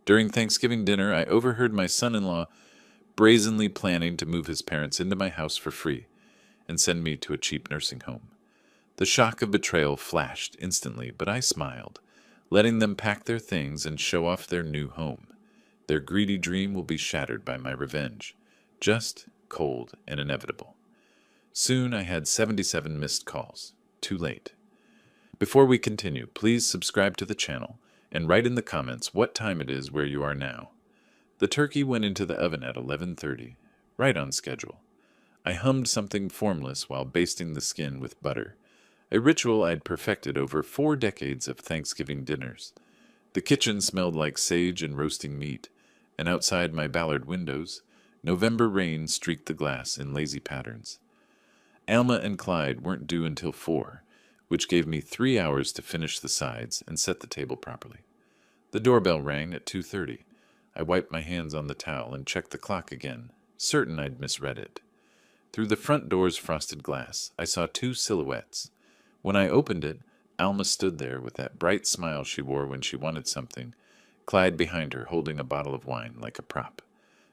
During Thanksgiving dinner, I overheard my son-in-law brazenly planning to move his parents into my house for free and send me to a cheap nursing home. The shock of betrayal flashed instantly, but I smiled, letting them pack their things and show off their new home. Their greedy dream will be shattered by my revenge, just, cold, and inevitable. Soon I had 77 missed calls. Too late. Before we continue, please subscribe to the channel and write in the comments what time it is where you are now. The turkey went into the oven at 11:30, right on schedule. I hummed something formless while basting the skin with butter, a ritual I'd perfected over 4 decades of Thanksgiving dinners. The kitchen smelled like sage and roasting meat, and outside my Ballard windows, November rain streaked the glass in lazy patterns. Alma and Clyde weren't due until 4, which gave me 3 hours to finish the sides and set the table properly. The doorbell rang at 2:30. I wiped my hands on the towel and checked the clock again, certain I'd misread it. Through the front door's frosted glass, I saw 2 silhouettes. When I opened it, Alma stood there with that bright smile she wore when she wanted something, Clyde behind her holding a bottle of wine like a prop.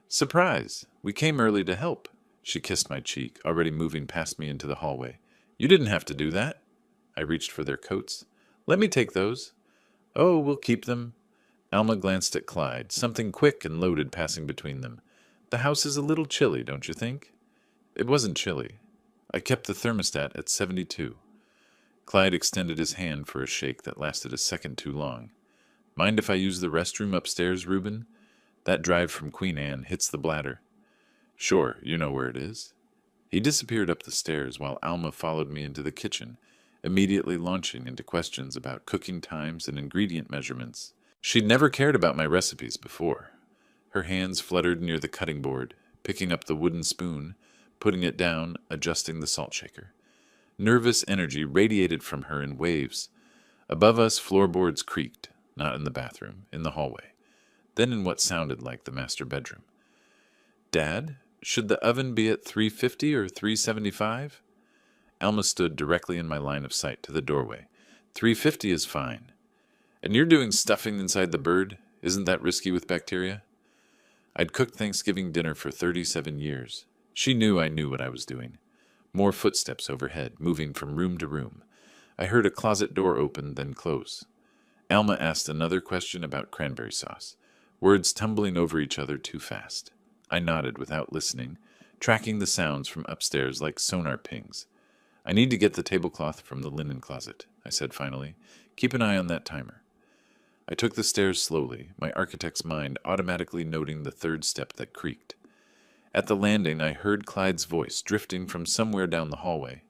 "Surprise! We came early to help." She kissed my cheek, already moving past me into the hallway. "You didn't have to do that." I reached for their coats. "Let me take those." "Oh, we'll keep them." Alma glanced at Clyde, something quick and loaded passing between them. "The house is a little chilly, don't you think?" It wasn't chilly. I kept the thermostat at 72. Clyde extended his hand for a shake that lasted a second too long. "Mind if I use the restroom upstairs, Reuben? That drive from Queen Anne hits the bladder." "Sure, you know where it is." He disappeared up the stairs while Alma followed me into the kitchen, immediately launching into questions about cooking times and ingredient measurements. She'd never cared about my recipes before. Her hands fluttered near the cutting board, picking up the wooden spoon, putting it down, adjusting the salt shaker. Nervous energy radiated from her in waves. Above us, floorboards creaked, not in the bathroom, in the hallway, then in what sounded like the master bedroom. "Dad, should the oven be at 350 or 375? Alma stood directly in my line of sight to the doorway. 350 is fine." "And you're doing stuffing inside the bird? Isn't that risky with bacteria?" I'd cooked Thanksgiving dinner for 37 years. She knew I knew what I was doing. More footsteps overhead, moving from room to room. I heard a closet door open, then close. Alma asked another question about cranberry sauce, words tumbling over each other too fast. I nodded without listening, tracking the sounds from upstairs like sonar pings. "I need to get the tablecloth from the linen closet," I said finally. "Keep an eye on that timer." I took the stairs slowly, my architect's mind automatically noting the third step that creaked. At the landing, I heard Clyde's voice drifting from somewhere down the hallway,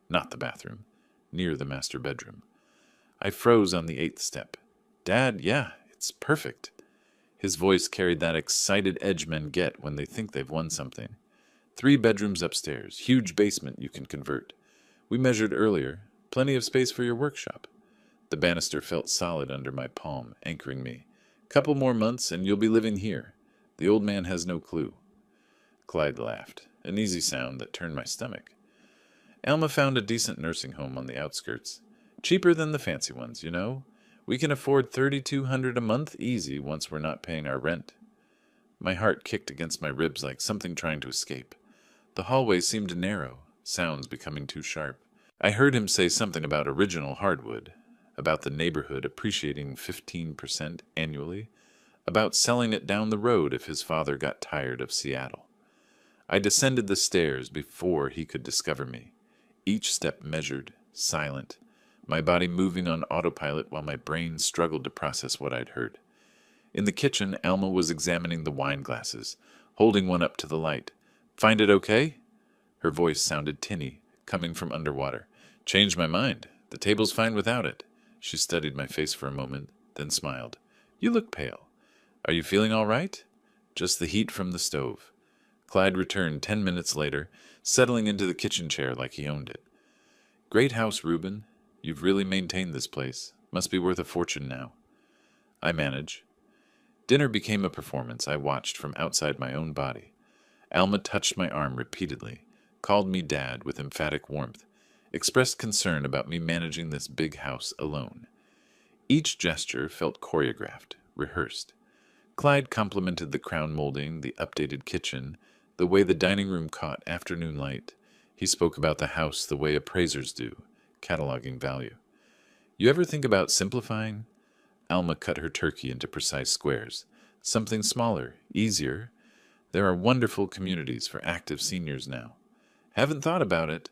not the bathroom, near the master bedroom. I froze on the 8th step. "Dad, yeah, it's perfect." His voice carried that excited edge men get when they think they've won something. 3 bedrooms upstairs, huge basement you can convert. We measured earlier, plenty of space for your workshop. The banister felt solid under my palm, anchoring me. "Couple more months and you'll be living here. The old man has no clue." Clyde laughed, an easy sound that turned my stomach. "Alma found a decent nursing home on the outskirts. Cheaper than the fancy ones, you know. We can afford $3,200 a month easy once we're not paying our rent." My heart kicked against my ribs like something trying to escape. The hallway seemed narrow, sounds becoming too sharp. I heard him say something about original hardwood, about the neighborhood appreciating 15% annually, about selling it down the road if his father got tired of Seattle. I descended the stairs before he could discover me, each step measured, silent, my body moving on autopilot while my brain struggled to process what I'd heard. In the kitchen, Alma was examining the wine glasses, holding one up to the light. "Find it okay?" Her voice sounded tinny, coming from underwater. "Changed my mind. The table's fine without it." She studied my face for a moment, then smiled. "You look pale. Are you feeling all right?" "Just the heat from the stove." Clyde returned 10 minutes later, settling into the kitchen chair like he owned it. "Great house, Reuben. You've really maintained this place. Must be worth a fortune now." "I manage." Dinner became a performance I watched from outside my own body. Alma touched my arm repeatedly, called me Dad with emphatic warmth, expressed concern about me managing this big house alone. Each gesture felt choreographed, rehearsed. Clyde complimented the crown molding, the updated kitchen, the way the dining room caught afternoon light. He spoke about the house the way appraisers do, cataloging value. You ever think about simplifying? Alma cut her turkey into precise squares. Something smaller, easier. There are wonderful communities for active seniors now. Haven't thought about it.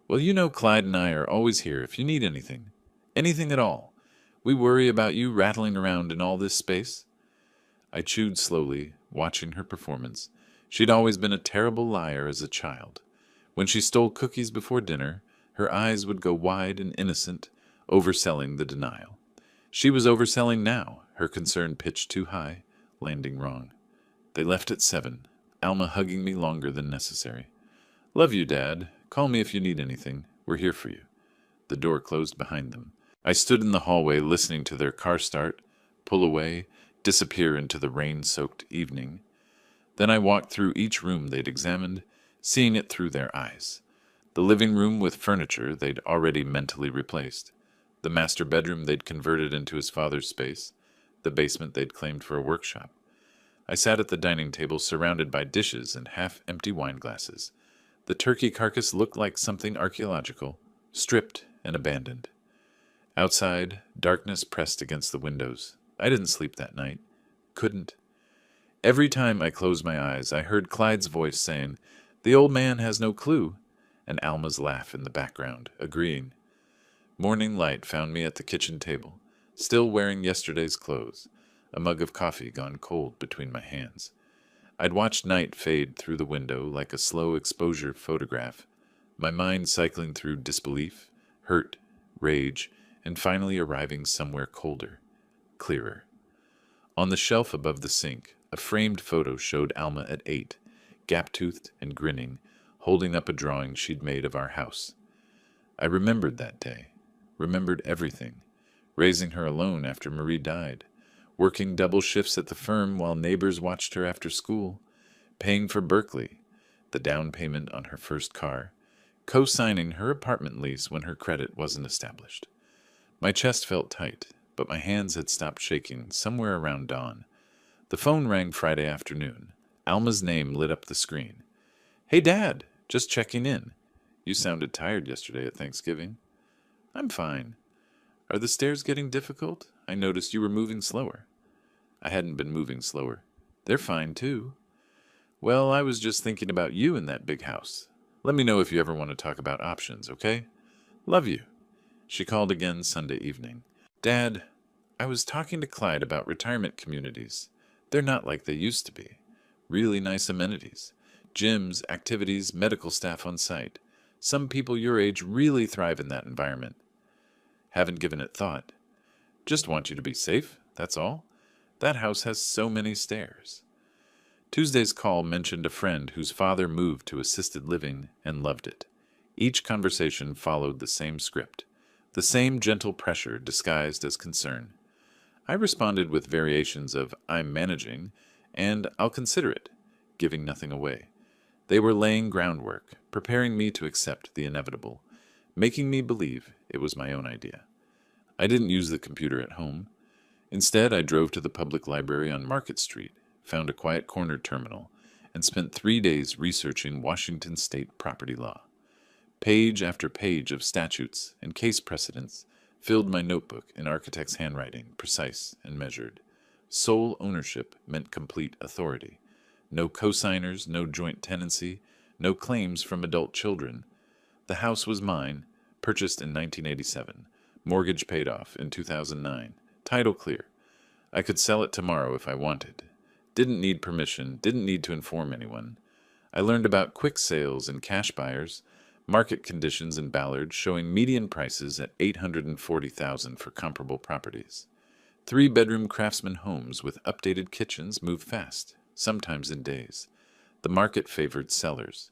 Well, you know Clyde and I are always here if you need anything. Anything at all. We worry about you rattling around in all this space. I chewed slowly, watching her performance. She'd always been a terrible liar as a child. When she stole cookies before dinner, her eyes would go wide and innocent, overselling the denial. She was overselling now, her concern pitched too high, landing wrong. They left at 7, Alma hugging me longer than necessary. Love you, Dad. Call me if you need anything. We're here for you. The door closed behind them. I stood in the hallway listening to their car start, pull away, disappear into the rain-soaked evening. Then I walked through each room they'd examined, seeing it through their eyes. The living room with furniture they'd already mentally replaced. The master bedroom they'd converted into his father's space. The basement they'd claimed for a workshop. I sat at the dining table surrounded by dishes and half-empty wine glasses. The turkey carcass looked like something archaeological, stripped and abandoned. Outside, darkness pressed against the windows. I didn't sleep that night. Couldn't. Every time I closed my eyes, I heard Clyde's voice saying, "The old man has no clue," and Alma's laugh in the background, agreeing. Morning light found me at the kitchen table, still wearing yesterday's clothes, a mug of coffee gone cold between my hands. I'd watched night fade through the window like a slow exposure photograph, my mind cycling through disbelief, hurt, rage, and finally arriving somewhere colder, clearer. On the shelf above the sink, a framed photo showed Alma at 8, gap-toothed and grinning, holding up a drawing she'd made of our house. I remembered that day, remembered everything, raising her alone after Marie died, working double shifts at the firm while neighbors watched her after school, paying for Berkeley, the down payment on her first car, co-signing her apartment lease when her credit wasn't established. My chest felt tight, but my hands had stopped shaking somewhere around dawn. The phone rang Friday afternoon. Alma's name lit up the screen. "Hey, Dad, just checking in. You sounded tired yesterday at Thanksgiving." "I'm fine. Are the stairs getting difficult? I noticed you were moving slower." I hadn't been moving slower. "They're fine, too." "Well, I was just thinking about you in that big house. Let me know if you ever want to talk about options, okay? Love you." She called again Sunday evening. "Dad, I was talking to Clyde about retirement communities. They're not like they used to be. Really nice amenities. Gyms, activities, medical staff on site. Some people your age really thrive in that environment." "Haven't given it thought. Just want you to be safe, that's all. That house has so many stairs." Tuesday's call mentioned a friend whose father moved to assisted living and loved it. Each conversation followed the same script, the same gentle pressure disguised as concern. I responded with variations of "I'm managing" and "I'll consider it," giving nothing away. They were laying groundwork, preparing me to accept the inevitable, making me believe it was my own idea. I didn't use the computer at home. Instead, I drove to the public library on Market Street, found a quiet corner terminal, and spent 3 days researching Washington state property law. Page after page of statutes and case precedents filled my notebook in architect's handwriting, precise and measured. Sole ownership meant complete authority. No cosigners, no joint tenancy, no claims from adult children. The house was mine, purchased in 1987, mortgage paid off in 2009, title clear. I could sell it tomorrow if I wanted. Didn't need permission, didn't need to inform anyone. I learned about quick sales and cash buyers, market conditions in Ballard showing median prices at $840,000 for comparable properties. 3-bedroom craftsman homes with updated kitchens move fast, sometimes in days. The market favored sellers.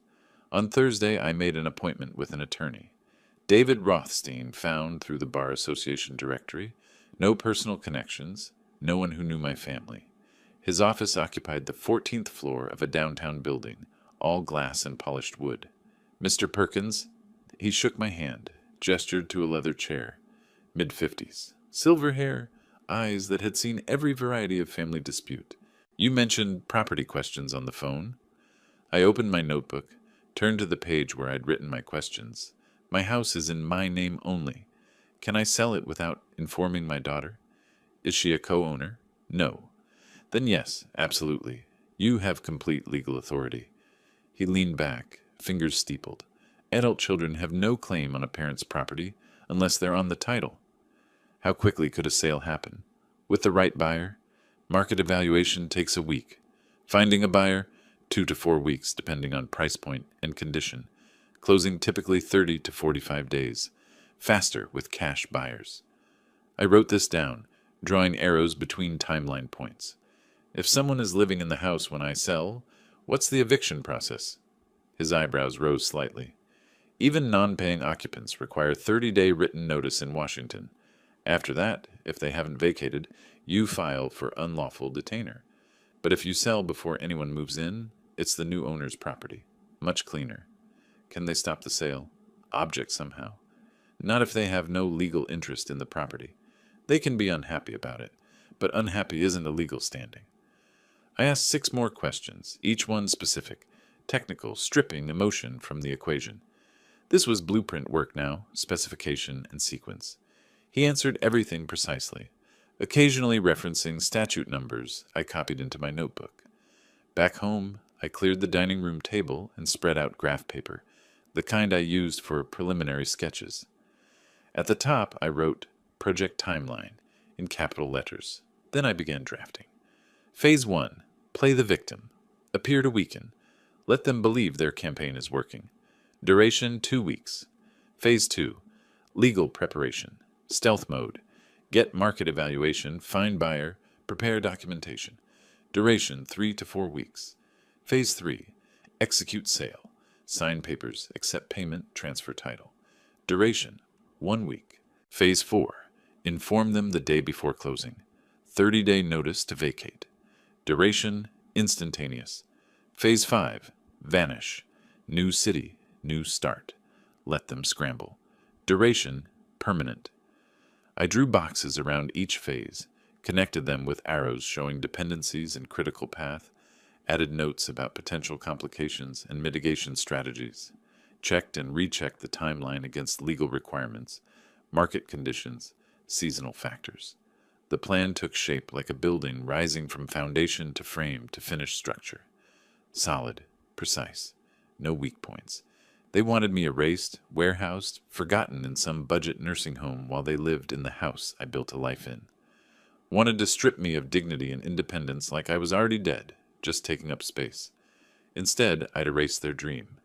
On Thursday, I made an appointment with an attorney. David Rothstein found through the Bar Association directory, no personal connections, no one who knew my family. His office occupied the 14th floor of a downtown building, all glass and polished wood. "Mr. Perkins," he shook my hand, gestured to a leather chair. Mid-50s, silver hair, eyes that had seen every variety of family dispute. You mentioned property questions on the phone. I opened my notebook, turned to the page where I'd written my questions. My house is in my name only. Can I sell it without informing my daughter? Is she a co-owner? No. Then yes, absolutely. You have complete legal authority. He leaned back, fingers steepled. Adult children have no claim on a parent's property unless they're on the title. How quickly could a sale happen? With the right buyer? Market evaluation takes a week. Finding a buyer? 2 to 4 weeks, depending on price point and condition. Closing typically 30 to 45 days. Faster with cash buyers. I wrote this down, drawing arrows between timeline points. If someone is living in the house when I sell, what's the eviction process? His eyebrows rose slightly. Even non-paying occupants require 30-day written notice in Washington. After that, if they haven't vacated, you file for unlawful detainer. But if you sell before anyone moves in, it's the new owner's property. Much cleaner. Can they stop the sale? Object somehow. Not if they have no legal interest in the property. They can be unhappy about it, but unhappy isn't a legal standing. I asked 6 more questions, each one specific, technical, stripping emotion from the equation. This was blueprint work now, specification and sequence. He answered everything precisely, occasionally referencing statute numbers I copied into my notebook. Back home, I cleared the dining room table and spread out graph paper, the kind I used for preliminary sketches. At the top, I wrote Project Timeline in capital letters. Then I began drafting. Phase 1. Play the victim. Appear to weaken. Let them believe their campaign is working. Duration 2 weeks. Phase 2. Legal preparation. Stealth mode. Get market evaluation, find buyer, prepare documentation. Duration 3 to 4 weeks. Phase 3. Execute sale. Sign papers, accept payment, transfer title. Duration 1 week. Phase 4. Inform them the day before closing. 30-day notice to vacate. Duration instantaneous. Phase 5. Vanish. New city, new start. Let them scramble. Duration permanent. I drew boxes around each phase, connected them with arrows showing dependencies and critical path, added notes about potential complications and mitigation strategies, checked and rechecked the timeline against legal requirements, market conditions, seasonal factors. The plan took shape like a building rising from foundation to frame to finished structure. Solid, precise, no weak points. They wanted me erased, warehoused, forgotten in some budget nursing home while they lived in the house I built a life in. Wanted to strip me of dignity and independence like I was already dead, just taking up space. Instead, I'd erase their dream.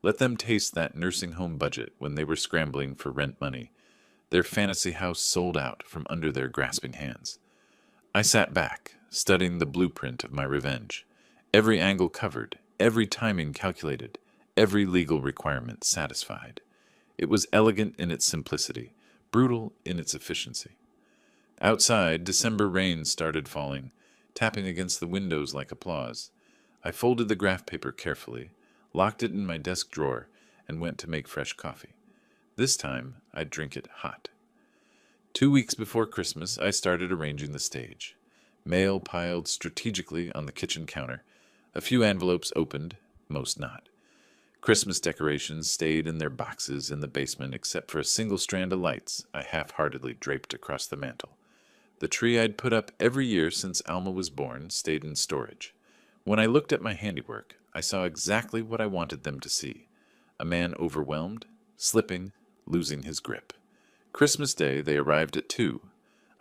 Let them taste that nursing home budget when they were scrambling for rent money. Their fantasy house sold out from under their grasping hands. I sat back, studying the blueprint of my revenge. Every angle covered, every timing calculated, every legal requirement satisfied. It was elegant in its simplicity, brutal in its efficiency. Outside, December rain started falling, tapping against the windows like applause. I folded the graph paper carefully, locked it in my desk drawer, and went to make fresh coffee. This time, I'd drink it hot. 2 weeks before Christmas, I started arranging the stage. Mail piled strategically on the kitchen counter. A few envelopes opened, most not. Christmas decorations stayed in their boxes in the basement except for a single strand of lights I half-heartedly draped across the mantel. The tree I'd put up every year since Alma was born stayed in storage. When I looked at my handiwork, I saw exactly what I wanted them to see. A man overwhelmed, slipping, losing his grip. Christmas Day, they arrived at 2.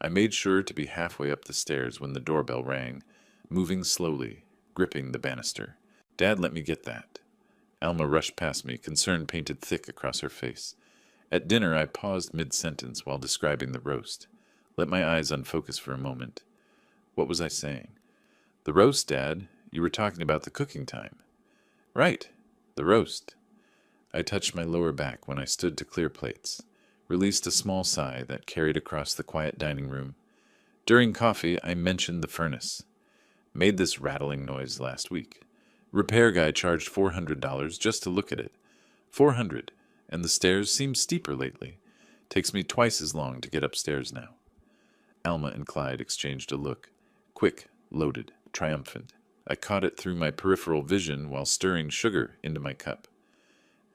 I made sure to be halfway up the stairs when the doorbell rang, moving slowly, gripping the banister. Dad let me get that. Alma rushed past me, concern painted thick across her face. At dinner, I paused mid-sentence while describing the roast. Let my eyes unfocus for a moment. What was I saying? The roast, Dad. You were talking about the cooking time. Right. The roast. I touched my lower back when I stood to clear plates, released a small sigh that carried across the quiet dining room. During coffee, I mentioned the furnace. Made this rattling noise last week. Repair guy charged $400 just to look at it. $400, and the stairs seem steeper lately. Takes me twice as long to get upstairs now. Alma and Clyde exchanged a look. Quick, loaded. triumphant. I caught it through my peripheral vision while stirring sugar into my cup.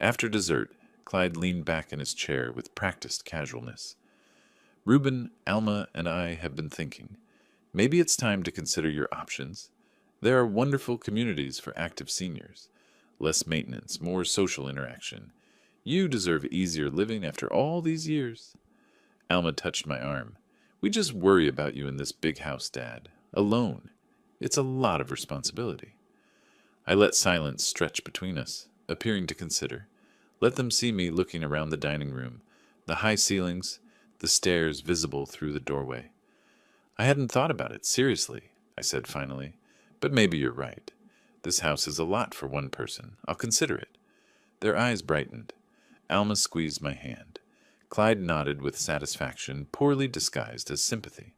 After dessert, Clyde leaned back in his chair with practiced casualness. Reuben, Alma, and I have been thinking. Maybe it's time to consider your options. There are wonderful communities for active seniors. Less maintenance, more social interaction. You deserve easier living after all these years. Alma touched my arm. We just worry about you in this big house, Dad. Alone. It's a lot of responsibility. I let silence stretch between us, appearing to consider. Let them see me looking around the dining room, the high ceilings, the stairs visible through the doorway. I hadn't thought about it, seriously, I said finally. But maybe you're right. This house is a lot for one person. I'll consider it. Their eyes brightened. Alma squeezed my hand. Clyde nodded with satisfaction, poorly disguised as sympathy.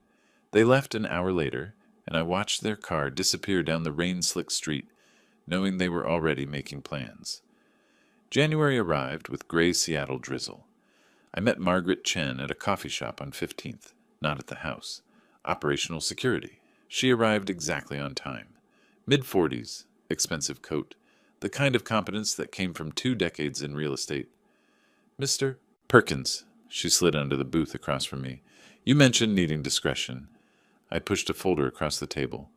They left an hour later, and I watched their car disappear down the rain-slick street, knowing they were already making plans. January arrived with gray Seattle drizzle. I met Margaret Chen at a coffee shop on 15th, not at the house. Operational security. She arrived exactly on time. Mid-40s, expensive coat, the kind of competence that came from 2 decades in real estate. Mr. Perkins, she slid under the booth across from me. You mentioned needing discretion. I pushed a folder across the table.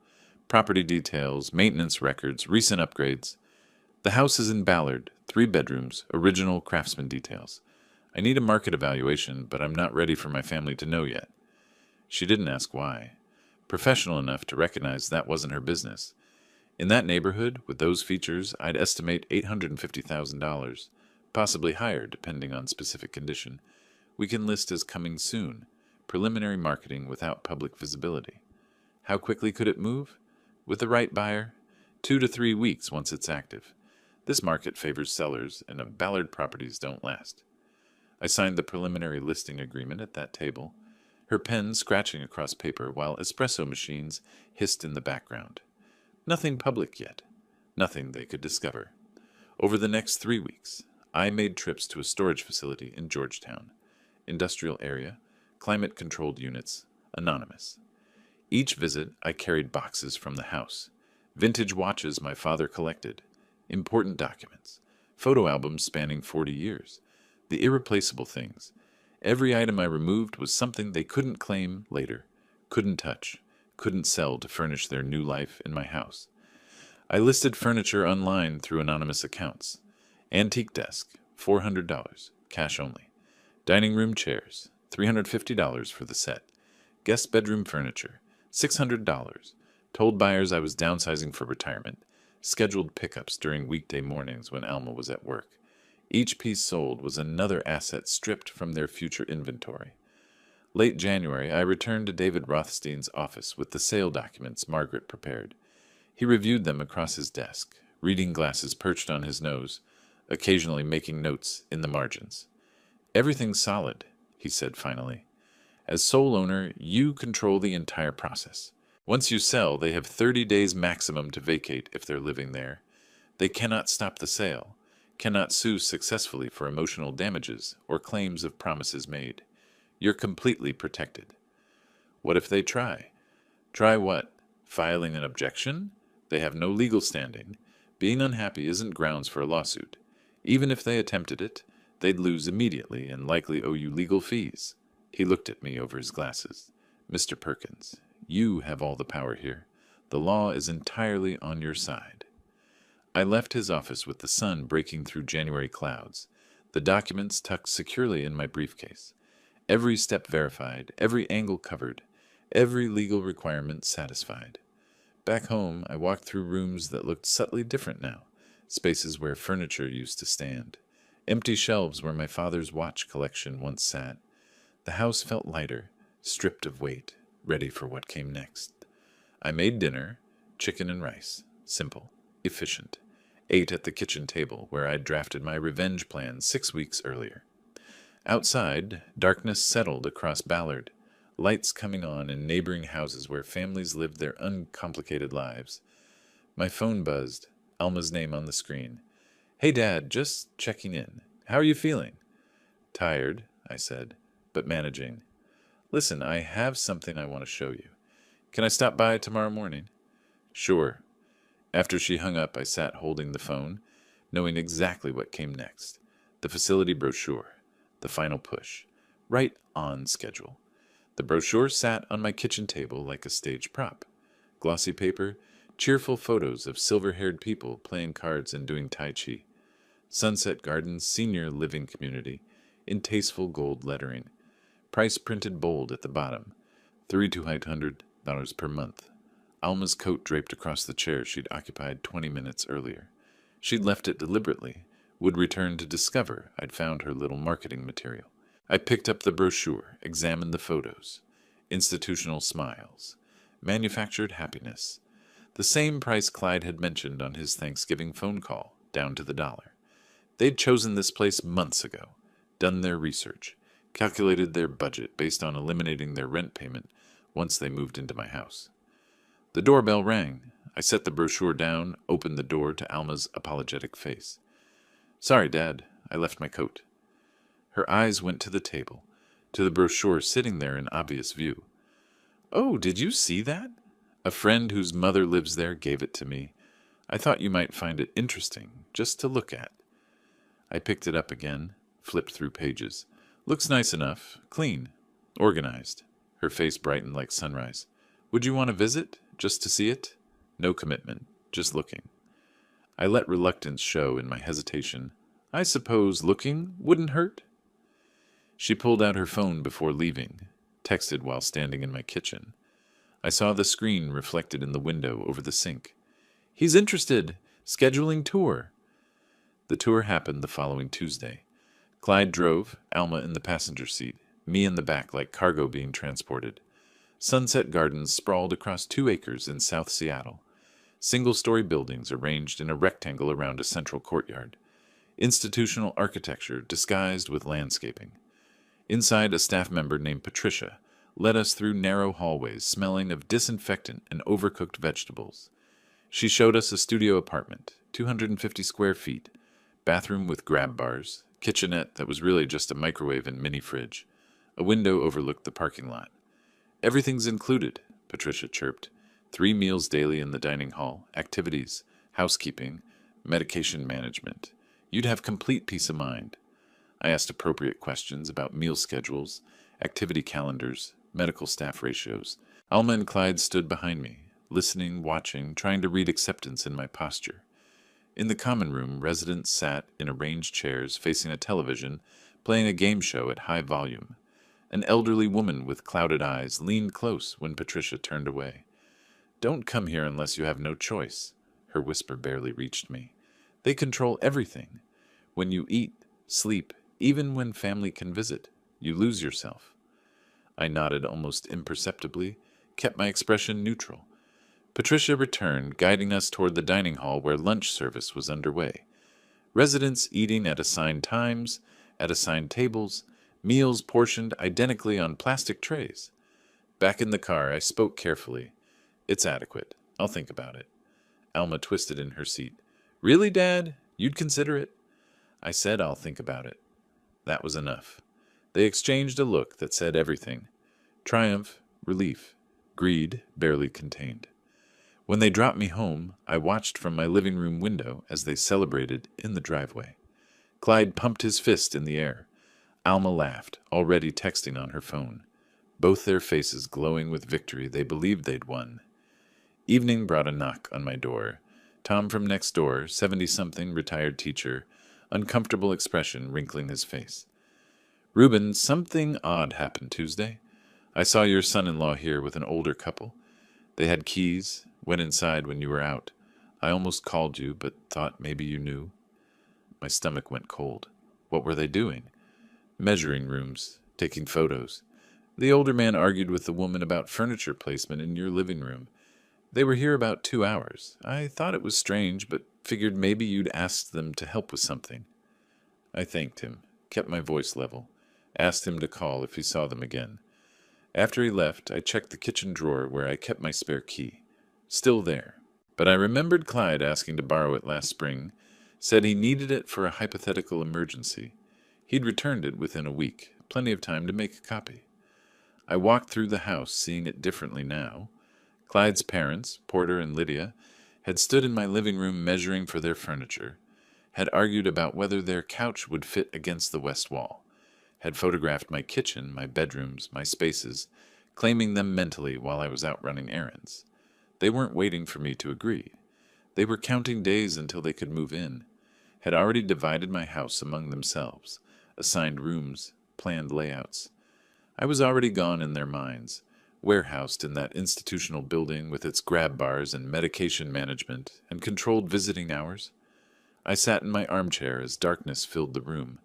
Property details, maintenance records, recent upgrades. The house is in Ballard, 3 bedrooms, original craftsman details. I need a market evaluation, but I'm not ready for my family to know yet. She didn't ask why. Professional enough to recognize that wasn't her business. In that neighborhood, with those features, I'd estimate $850,000, possibly higher depending on specific condition. We can list as coming soon, preliminary marketing without public visibility. How quickly could it move? With the right buyer, 2 to 3 weeks once it's active. This market favors sellers, and Ballard properties don't last. I signed the preliminary listing agreement at that table, her pen scratching across paper while espresso machines hissed in the background. Nothing public yet. Nothing they could discover. Over the next 3 weeks, I made trips to a storage facility in Georgetown. Industrial area, climate-controlled units, anonymous. Each visit, I carried boxes from the house. Vintage watches my father collected. Important documents. Photo albums spanning 40 years. The irreplaceable things. Every item I removed was something they couldn't claim later, couldn't touch, couldn't sell to furnish their new life in my house. I listed furniture online through anonymous accounts. Antique desk, $400, cash only. Dining room chairs, $350 for the set. Guest bedroom furniture, $600. Told buyers I was downsizing for retirement. Scheduled pickups during weekday mornings when Alma was at work. Each piece sold was another asset stripped from their future inventory. Late January, I returned to David Rothstein's office with the sale documents Margaret prepared. He reviewed them across his desk, reading glasses perched on his nose, occasionally making notes in the margins. Everything's solid, he said finally. As sole owner, you control the entire process. Once you sell, they have 30 days maximum to vacate if they're living there. They cannot stop the sale, cannot sue successfully for emotional damages or claims of promises made. You're completely protected. What if they try? Try what? Filing an objection? They have no legal standing. Being unhappy isn't grounds for a lawsuit. Even if they attempted it, they'd lose immediately and likely owe you legal fees. He looked at me over his glasses. Mr. Perkins, you have all the power here. The law is entirely on your side. I left his office with the sun breaking through January clouds, the documents tucked securely in my briefcase. Every step verified, every angle covered, every legal requirement satisfied. Back home, I walked through rooms that looked subtly different now, spaces where furniture used to stand, empty shelves where my father's watch collection once sat. The house felt lighter, stripped of weight, ready for what came next. I made dinner, chicken and rice, simple, efficient. Ate at the kitchen table where I'd drafted my revenge plan 6 weeks earlier. Outside, darkness settled across Ballard, lights coming on in neighboring houses where families lived their uncomplicated lives. My phone buzzed, Alma's name on the screen. Hey, Dad, just checking in. How are you feeling? Tired, I said, but managing. Listen, I have something I want to show you. Can I stop by tomorrow morning? Sure. After she hung up, I sat holding the phone, knowing exactly what came next. The facility brochure. The final push. Right on schedule. The brochure sat on my kitchen table like a stage prop. Glossy paper, cheerful photos of silver-haired people playing cards and doing Tai Chi. Sunset Gardens Senior Living Community, in tasteful gold lettering. Price printed bold at the bottom. $3,200 per month. Alma's coat draped across the chair she'd occupied 20 minutes earlier. She'd left it deliberately, would return to discover I'd found her little marketing material. I picked up the brochure, examined the photos. Institutional smiles. Manufactured happiness. The same price Clyde had mentioned on his Thanksgiving phone call, down to the dollar. They'd chosen this place months ago, done their research, calculated their budget based on eliminating their rent payment once they moved into my house. The doorbell rang. I set the brochure down, opened the door to Alma's apologetic face. Sorry, Dad, I left my coat. Her eyes went to the table, to the brochure sitting there in obvious view. Oh, did you see that? A friend whose mother lives there gave it to me. I thought you might find it interesting, just to look at. I picked it up again, flipped through pages. Looks nice enough, clean, organized. Her face brightened like sunrise. Would you want to visit, just to see it? No commitment, just looking. I let reluctance show in my hesitation. I suppose looking wouldn't hurt? She pulled out her phone before leaving, texted while standing in my kitchen. I saw the screen reflected in the window over the sink. He's interested. Scheduling tour. The tour happened the following Tuesday. Clyde drove, Alma in the passenger seat, me in the back like cargo being transported. Sunset Gardens sprawled across 2 acres in South Seattle. Single-story buildings arranged in a rectangle around a central courtyard. Institutional architecture disguised with landscaping. Inside, a staff member named Patricia led us through narrow hallways smelling of disinfectant and overcooked vegetables. She showed us a studio apartment, 250 square feet, bathroom with grab bars, kitchenette that was really just a microwave and mini fridge. A window overlooked the parking lot. Everything's included, Patricia chirped. 3 meals daily in the dining hall, activities, housekeeping, medication management. You'd have complete peace of mind. I asked appropriate questions about meal schedules, activity calendars, medical staff ratios. Alma and Clyde stood behind me, listening, watching, trying to read acceptance in my posture. In the common room, residents sat in arranged chairs facing a television, playing a game show at high volume. An elderly woman with clouded eyes leaned close when Patricia turned away. Don't come here unless you have no choice. Her whisper barely reached me. They control everything. When you eat, sleep, even when family can visit, you lose yourself. I nodded almost imperceptibly, kept my expression neutral. Patricia returned, guiding us toward the dining hall where lunch service was underway. Residents eating at assigned times, at assigned tables, meals portioned identically on plastic trays. Back in the car, I spoke carefully. It's adequate. I'll think about it. Alma twisted in her seat. Really, Dad? You'd consider it? I said I'll think about it. That was enough. They exchanged a look that said everything. Triumph, relief, greed barely contained. When they dropped me home, I watched from my living room window as they celebrated in the driveway. Clyde pumped his fist in the air. Alma laughed, already texting on her phone. Both their faces glowing with victory they believed they'd won. Evening brought a knock on my door. Tom from next door, 70-something, retired teacher, uncomfortable expression wrinkling his face. Reuben, something odd happened Tuesday. I saw your son-in-law here with an older couple. They had keys, went inside when you were out. I almost called you, but thought maybe you knew. My stomach went cold. What were they doing? Measuring rooms, taking photos. The older man argued with the woman about furniture placement in your living room. They were here about 2 hours. I thought it was strange, but figured maybe you'd asked them to help with something. I thanked him, kept my voice level, asked him to call if he saw them again. After he left, I checked the kitchen drawer where I kept my spare key. Still there. But I remembered Clyde asking to borrow it last spring, said he needed it for a hypothetical emergency. He'd returned it within a week, plenty of time to make a copy. I walked through the house, seeing it differently now. Clyde's parents, Porter and Lydia, had stood in my living room measuring for their furniture, had argued about whether their couch would fit against the west wall, had photographed my kitchen, my bedrooms, my spaces, claiming them mentally while I was out running errands. They weren't waiting for me to agree. They were counting days until they could move in, had already divided my house among themselves, assigned rooms, planned layouts. I was already gone in their minds, warehoused in that institutional building with its grab bars and medication management and controlled visiting hours. I sat in my armchair as darkness filled the room,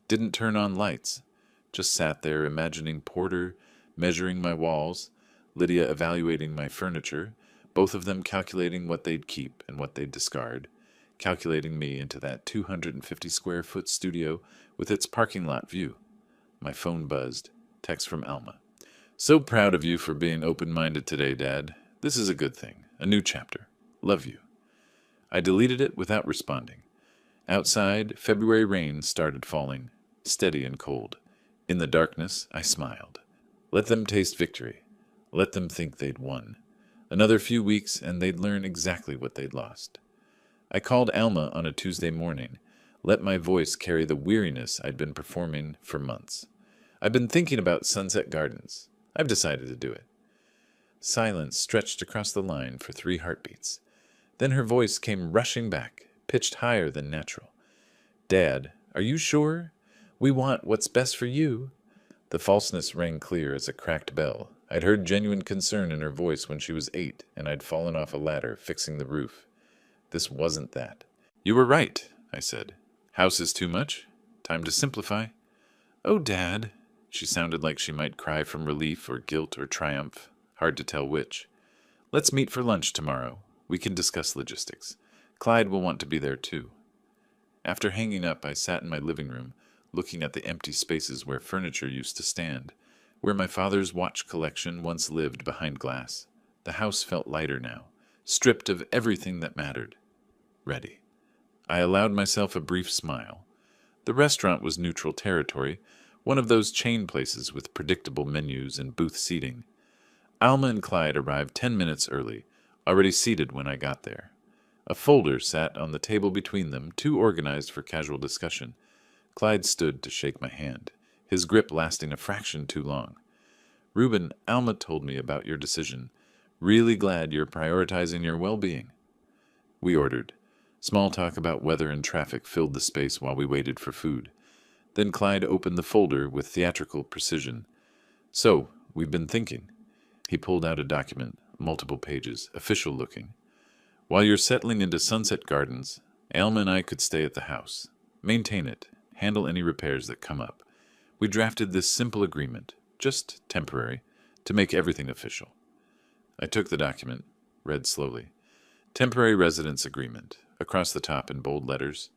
didn't turn on lights, just sat there imagining Porter measuring my walls, Lydia evaluating my furniture, both of them calculating what they'd keep and what they'd discard, calculating me into that 250-square-foot studio with its parking lot view. My phone buzzed. Text from Alma. So proud of you for being open-minded today, Dad. This is a good thing. A new chapter. Love you. I deleted it without responding. Outside, February rain started falling, steady and cold. In the darkness, I smiled. Let them taste victory. Let them think they'd won. Another few weeks, and they'd learn exactly what they'd lost. I called Alma on a Tuesday morning, let my voice carry the weariness I'd been performing for months. I've been thinking about Sunset Gardens. I've decided to do it. Silence stretched across the line for 3 heartbeats. Then her voice came rushing back, pitched higher than natural. Dad, are you sure? We want what's best for you. The falseness rang clear as a cracked bell. I'd heard genuine concern in her voice when she was 8, and I'd fallen off a ladder fixing the roof. This wasn't that. You were right, I said. House is too much? Time to simplify. Oh, Dad. She sounded like she might cry from relief or guilt or triumph. Hard to tell which. Let's meet for lunch tomorrow. We can discuss logistics. Clyde will want to be there too. After hanging up, I sat in my living room, looking at the empty spaces where furniture used to stand, where my father's watch collection once lived behind glass. The house felt lighter now, stripped of everything that mattered. Ready. I allowed myself a brief smile. The restaurant was neutral territory, one of those chain places with predictable menus and booth seating. Alma and Clyde arrived 10 minutes early, already seated when I got there. A folder sat on the table between them, too organized for casual discussion. Clyde stood to shake my hand, his grip lasting a fraction too long. Reuben, Alma told me about your decision. Really glad you're prioritizing your well-being. We ordered. Small talk about weather and traffic filled the space while we waited for food. Then Clyde opened the folder with theatrical precision. So, we've been thinking. He pulled out a document, multiple pages, official-looking. While you're settling into Sunset Gardens, Alma and I could stay at the house, maintain it, handle any repairs that come up. We drafted this simple agreement, just temporary, to make everything official. I took the document, read slowly. Temporary residence agreement, across the top in bold letters.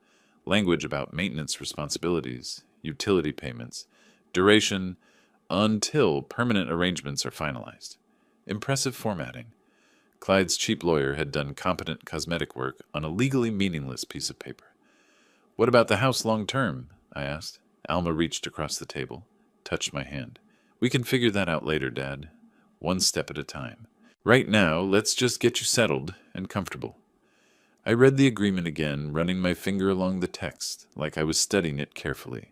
Language about maintenance responsibilities, utility payments, duration, until permanent arrangements are finalized. Impressive formatting. Clyde's cheap lawyer had done competent cosmetic work on a legally meaningless piece of paper. What about the house long term? I asked. Alma reached across the table, touched my hand. We can figure that out later, Dad. One step at a time. Right now, let's just get you settled and comfortable. I read the agreement again, running my finger along the text like I was studying it carefully.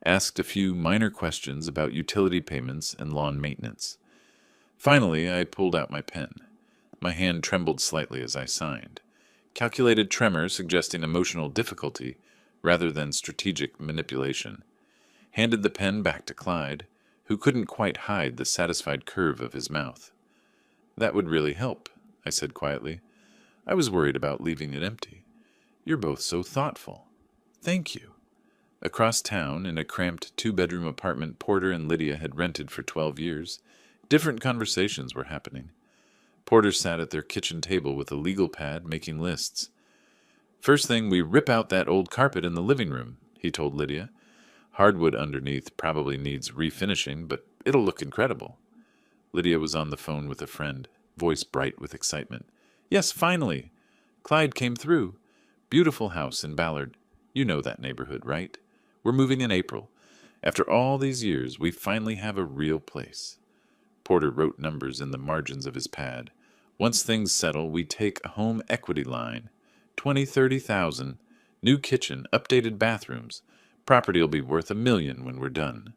Asked a few minor questions about utility payments and lawn maintenance. Finally, I pulled out my pen. My hand trembled slightly as I signed. Calculated tremor suggesting emotional difficulty rather than strategic manipulation. Handed the pen back to Clyde, who couldn't quite hide the satisfied curve of his mouth. That would really help, I said quietly. I was worried about leaving it empty. You're both so thoughtful. Thank you. Across town, in a cramped 2-bedroom apartment Porter and Lydia had rented for 12 years, different conversations were happening. Porter sat at their kitchen table with a legal pad making lists. First thing, we rip out that old carpet in the living room, he told Lydia. Hardwood underneath probably needs refinishing, but it'll look incredible. Lydia was on the phone with a friend, voice bright with excitement. Yes, finally. Clyde came through. Beautiful house in Ballard. You know that neighborhood, right? We're moving in April. After all these years, we finally have a real place. Porter wrote numbers in the margins of his pad. Once things settle, we take a home equity line. 20, 30,000, new kitchen, updated bathrooms. Property will be worth $1 million when we're done.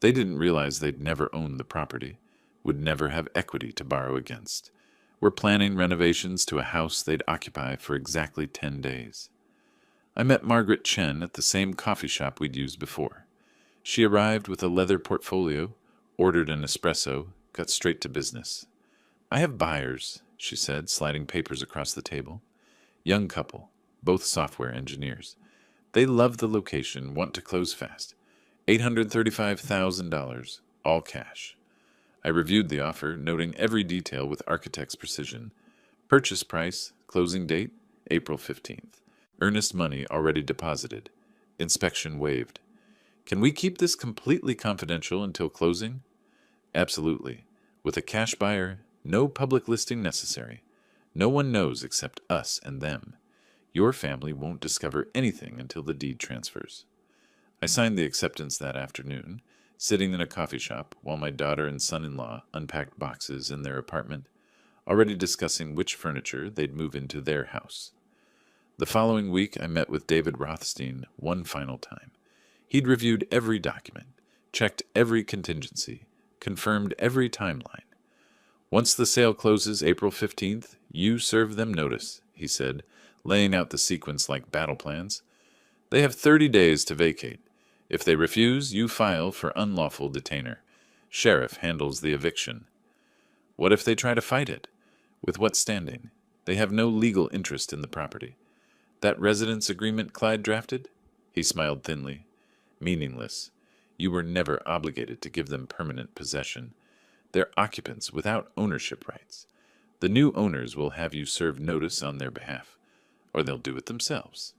They didn't realize they'd never own the property, would never have equity to borrow against. We're planning renovations to a house they'd occupy for exactly 10 days. I met Margaret Chen at the same coffee shop we'd used before. She arrived with a leather portfolio, ordered an espresso, got straight to business. I have buyers, she said, sliding papers across the table. Young couple, both software engineers. They love the location, want to close fast. $835,000, all cash. I reviewed the offer, noting every detail with architect's precision. Purchase price, closing date, April 15th. Earnest money already deposited. Inspection waived. Can we keep this completely confidential until closing? Absolutely. With a cash buyer, no public listing necessary. No one knows except us and them. Your family won't discover anything until the deed transfers. I signed the acceptance that afternoon, sitting in a coffee shop while my daughter and son-in-law unpacked boxes in their apartment, already discussing which furniture they'd move into their house. The following week, I met with David Rothstein one final time. He'd reviewed every document, checked every contingency, confirmed every timeline. Once the sale closes April 15th, you serve them notice, he said, laying out the sequence like battle plans. They have 30 days to vacate. If they refuse, you file for unlawful detainer. Sheriff handles the eviction. What if they try to fight it? With what standing? They have no legal interest in the property. That residence agreement Clyde drafted? He smiled thinly. Meaningless. You were never obligated to give them permanent possession. They're occupants without ownership rights. The new owners will have you serve notice on their behalf, or they'll do it themselves.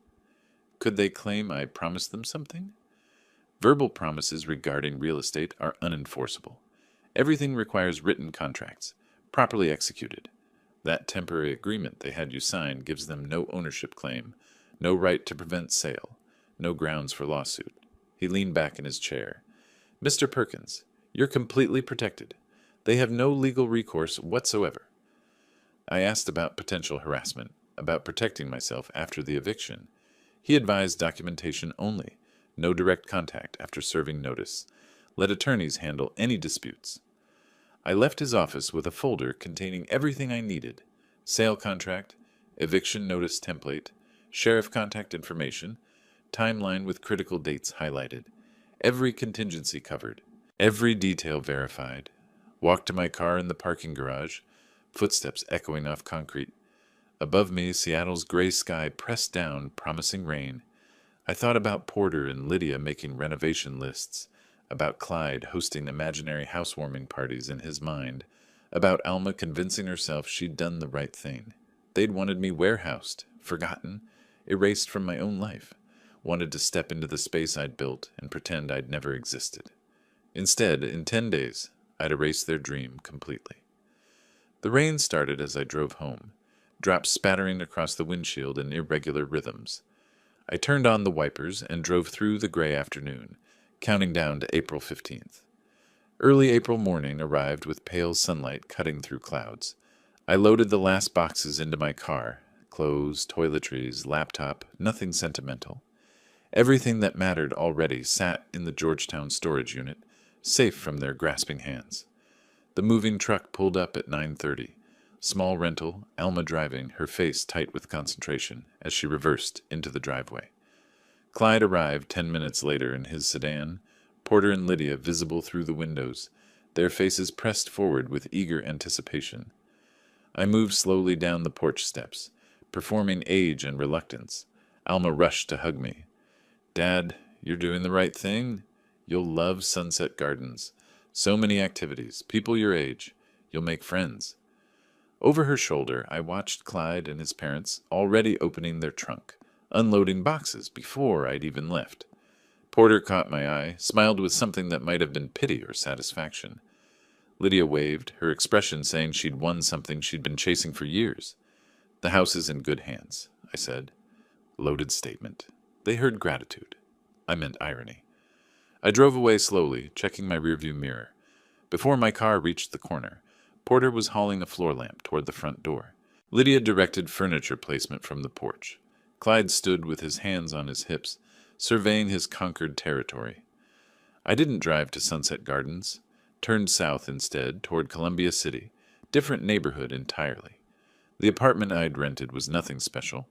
Could they claim I promised them something? Verbal promises regarding real estate are unenforceable. Everything requires written contracts, properly executed. That temporary agreement they had you sign gives them no ownership claim, no right to prevent sale, no grounds for lawsuit. He leaned back in his chair. Mr. Perkins, you're completely protected. They have no legal recourse whatsoever. I asked about potential harassment, about protecting myself after the eviction. He advised documentation only, no direct contact after serving notice. Let attorneys handle any disputes. I left his office with a folder containing everything I needed: sale contract, eviction notice template, sheriff contact information, timeline with critical dates highlighted, every contingency covered, every detail verified. Walked to my car in the parking garage, footsteps echoing off concrete. Above me, Seattle's gray sky pressed down, promising rain. I thought about Porter and Lydia making renovation lists, about Clyde hosting imaginary housewarming parties in his mind, about Alma convincing herself she'd done the right thing. They'd wanted me warehoused, forgotten, erased from my own life, wanted to step into the space I'd built and pretend I'd never existed. Instead, in 10 days, I'd erased their dream completely. The rain started as I drove home, drops spattering across the windshield in irregular rhythms. I turned on the wipers and drove through the gray afternoon, counting down to April 15th. Early April morning arrived with pale sunlight cutting through clouds. I loaded the last boxes into my car, clothes, toiletries, laptop, nothing sentimental. Everything that mattered already sat in the Georgetown storage unit, safe from their grasping hands. The moving truck pulled up at 9:30. Small rental, Alma driving, her face tight with concentration, as she reversed into the driveway. Clyde arrived 10 minutes later in his sedan, Porter and Lydia visible through the windows, their faces pressed forward with eager anticipation. I moved slowly down the porch steps, performing age and reluctance. Alma rushed to hug me. Dad, you're doing the right thing. You'll love Sunset Gardens. So many activities, people your age. You'll make friends. Over her shoulder, I watched Clyde and his parents already opening their trunk, unloading boxes before I'd even left. Porter caught my eye, smiled with something that might have been pity or satisfaction. Lydia waved, her expression saying she'd won something she'd been chasing for years. The house is in good hands, I said. Loaded statement. They heard gratitude. I meant irony. I drove away slowly, checking my rearview mirror. Before my car reached the corner, Porter was hauling a floor lamp toward the front door. Lydia directed furniture placement from the porch. Clyde stood with his hands on his hips, surveying his conquered territory. I didn't drive to Sunset Gardens, turned south instead toward Columbia City, different neighborhood entirely. The apartment I'd rented was nothing special.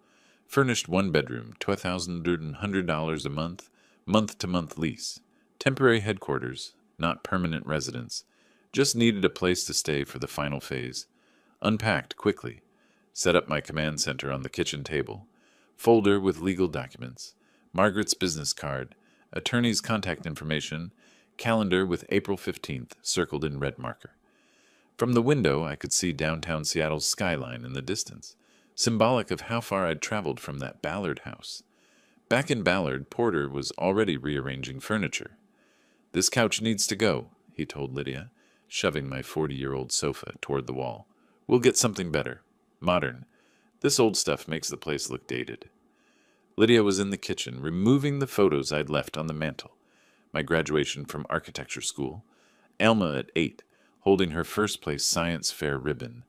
Furnished one bedroom, $1,100 a month, month-to-month lease. Temporary headquarters, not permanent residence. Just needed a place to stay for the final phase. Unpacked quickly. Set up my command center on the kitchen table. Folder with legal documents. Margaret's business card. Attorney's contact information. Calendar with April 15th circled in red marker. From the window, I could see downtown Seattle's skyline in the distance, symbolic of how far I'd traveled from that Ballard house. Back in Ballard, Porter was already rearranging furniture. "This couch needs to go," he told Lydia, shoving my 40-year-old sofa toward the wall. "We'll get something better. Modern. This old stuff makes the place look dated." Lydia was in the kitchen, removing the photos I'd left on the mantel. My graduation from architecture school. Alma at 8, holding her first-place science fair ribbon.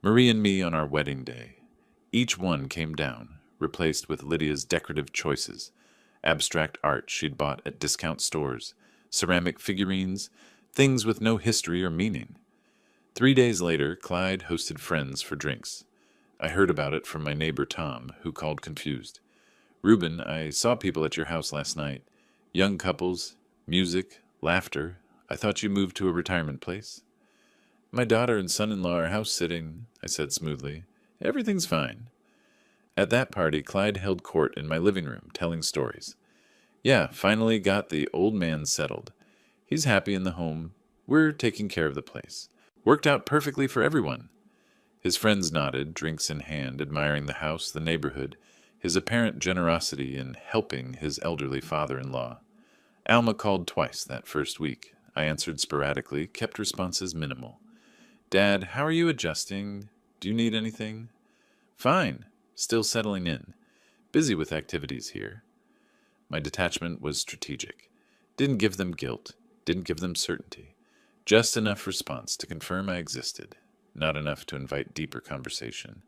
Marie and me on our wedding day. Each one came down, replaced with Lydia's decorative choices. Abstract art she'd bought at discount stores. Ceramic figurines. Things with no history or meaning. 3 days later, Clyde hosted friends for drinks. I heard about it from my neighbor Tom, who called confused. "Reuben, I saw people at your house last night. Young couples, music, laughter. I thought you moved to a retirement place." "My daughter and son-in-law are house-sitting," I said smoothly. "Everything's fine." At that party, Clyde held court in my living room, telling stories. "Yeah, finally got the old man settled. He's happy in the home. We're taking care of the place. Worked out perfectly for everyone." His friends nodded, drinks in hand, admiring the house, the neighborhood, his apparent generosity in helping his elderly father-in-law. Alma called twice that first week. I answered sporadically, kept responses minimal. "Dad, how are you adjusting? Do you need anything?" "Fine. Still settling in. Busy with activities here." My detachment was strategic. Didn't give them guilt. Didn't give them certainty. Just enough response to confirm I existed. Not enough to invite deeper conversation.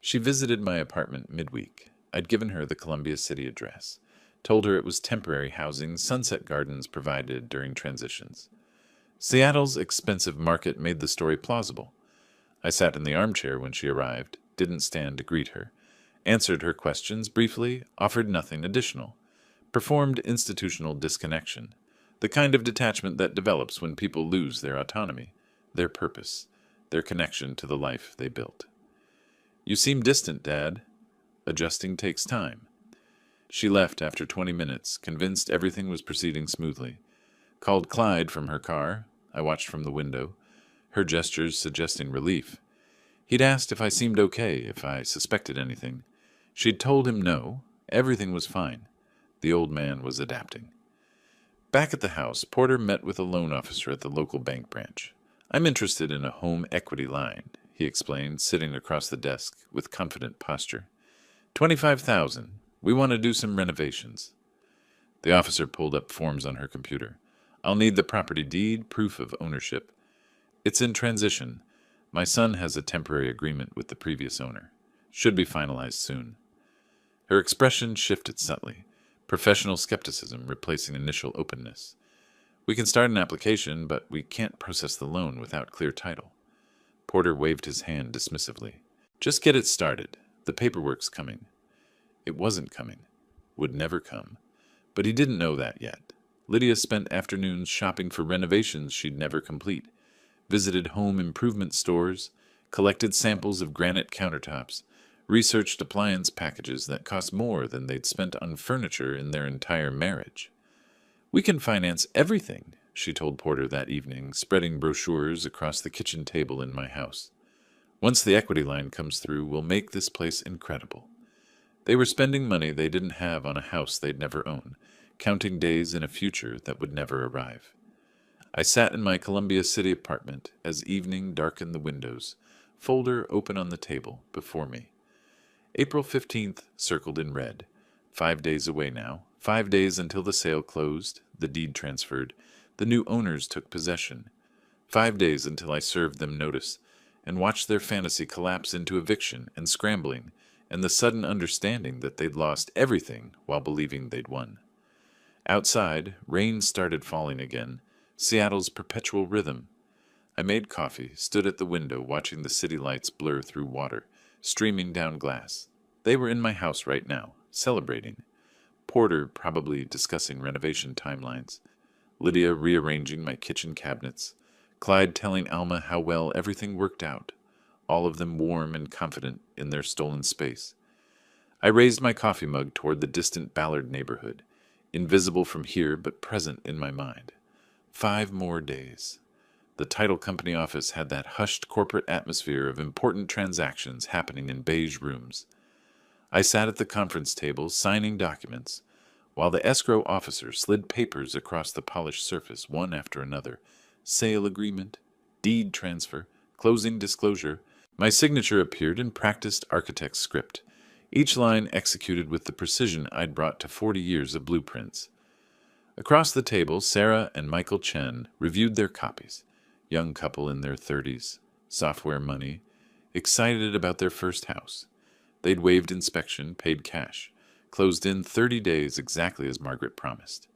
She visited my apartment midweek. I'd given her the Columbia City address. Told her it was temporary housing Sunset Gardens provided during transitions. Seattle's expensive market made the story plausible. I sat in the armchair when she arrived, didn't stand to greet her, answered her questions briefly, offered nothing additional, performed institutional disconnection, the kind of detachment that develops when people lose their autonomy, their purpose, their connection to the life they built. "You seem distant, Dad." "Adjusting takes time." She left after 20 minutes, convinced everything was proceeding smoothly. Called Clyde from her car. I watched from the window, her gestures suggesting relief. He'd asked if I seemed okay, if I suspected anything. She'd told him no, everything was fine. The old man was adapting. Back at the house, Porter met with a loan officer at the local bank branch. "I'm interested in a home equity line," he explained, sitting across the desk with confident posture. $25,000. We want to do some renovations." The officer pulled up forms on her computer. "I'll need the property deed, proof of ownership. It's in transition. My son has a temporary agreement with the previous owner. Should be finalized soon." Her expression shifted subtly, professional skepticism replacing initial openness. "We can start an application, but we can't process the loan without clear title." Porter waved his hand dismissively. "Just get it started. The paperwork's coming." It wasn't coming. Would never come. But he didn't know that yet. Lydia spent afternoons shopping for renovations she'd never complete, visited home improvement stores, collected samples of granite countertops, researched appliance packages that cost more than they'd spent on furniture in their entire marriage. "We can finance everything," she told Porter that evening, spreading brochures across the kitchen table in my house. "Once the equity line comes through, we'll make this place incredible." They were spending money they didn't have on a house they'd never own, counting days in a future that would never arrive. I sat in my Columbia City apartment as evening darkened the windows, folder open on the table before me. April 15th circled in red. 5 days away now. 5 days until the sale closed, the deed transferred, the new owners took possession. 5 days until I served them notice, and watched their fantasy collapse into eviction and scrambling, and the sudden understanding that they'd lost everything while believing they'd won. Outside, rain started falling again, Seattle's perpetual rhythm. I made coffee, stood at the window watching the city lights blur through water, streaming down glass. They were in my house right now, celebrating. Porter probably discussing renovation timelines. Lydia rearranging my kitchen cabinets. Clyde telling Alma how well everything worked out, all of them warm and confident in their stolen space. I raised my coffee mug toward the distant Ballard neighborhood, invisible from here but present in my mind. 5 more days. The title company office had that hushed corporate atmosphere of important transactions happening in beige rooms. I sat at the conference table signing documents, while the escrow officer slid papers across the polished surface one after another. Sale agreement, deed transfer, closing disclosure. My signature appeared in practiced architect script, each line executed with the precision I'd brought to 40 years of blueprints. Across the table, Sarah and Michael Chen reviewed their copies, young couple in their 30s, software money, excited about their first house. They'd waived inspection, paid cash, closed in 30 days exactly as Margaret promised.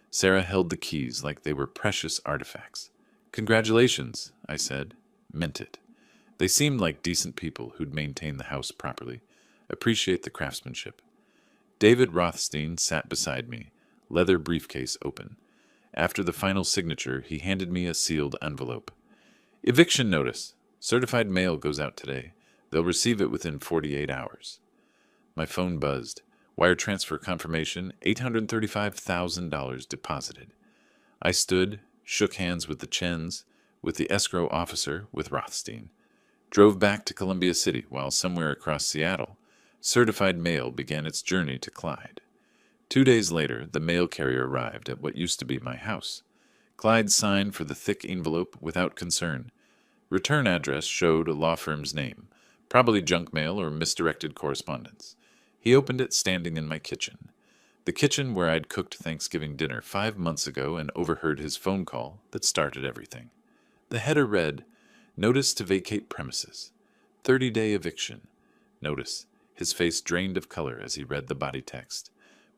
Sarah held the keys like they were precious artifacts. "Congratulations," I said. Meant it. They seemed like decent people who'd maintain the house properly, appreciate the craftsmanship. David Rothstein sat beside me, leather briefcase open. After the final signature, he handed me a sealed envelope. "Eviction notice. Certified mail goes out today. They'll receive it within 48 hours. My phone buzzed. Wire transfer confirmation, $835,000 deposited. I stood, shook hands with the Chens, with the escrow officer, with Rothstein. Drove back to Columbia City while somewhere across Seattle, certified mail began its journey to Clyde. 2 days later, the mail carrier arrived at what used to be my house. Clyde signed for the thick envelope without concern. Return address showed a law firm's name, probably junk mail or misdirected correspondence. He opened it standing in my kitchen. The kitchen where I'd cooked Thanksgiving dinner 5 months ago and overheard his phone call that started everything. The header read, "Notice to vacate premises. 30-day eviction." Notice, his face drained of color as he read the body text.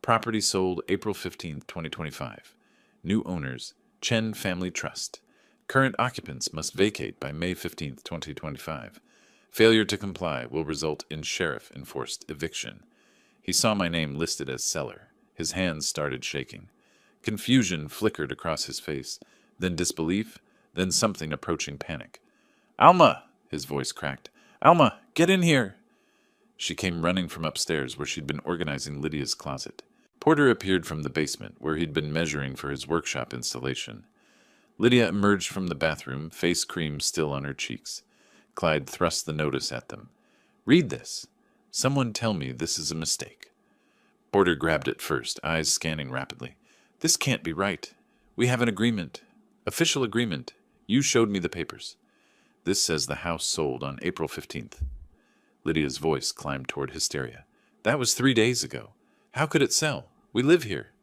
Property sold April 15, 2025. New owners, Chen Family Trust. Current occupants must vacate by May 15, 2025. Failure to comply will result in sheriff-enforced eviction. He saw my name listed as seller. His hands started shaking. Confusion flickered across his face, then disbelief, then something approaching panic. "Alma!" his voice cracked. "Alma, get in here!" She came running from upstairs where she'd been organizing Lydia's closet. Porter appeared from the basement where he'd been measuring for his workshop installation. Lydia emerged from the bathroom, face cream still on her cheeks. Clyde thrust the notice at them. "Read this. Someone tell me this is a mistake." Porter grabbed it first, eyes scanning rapidly. "This can't be right. We have an agreement. Official agreement. You showed me the papers. This says the house sold on April 15th. Lydia's voice climbed toward hysteria. "That was 3 days ago. How could it sell? We live here."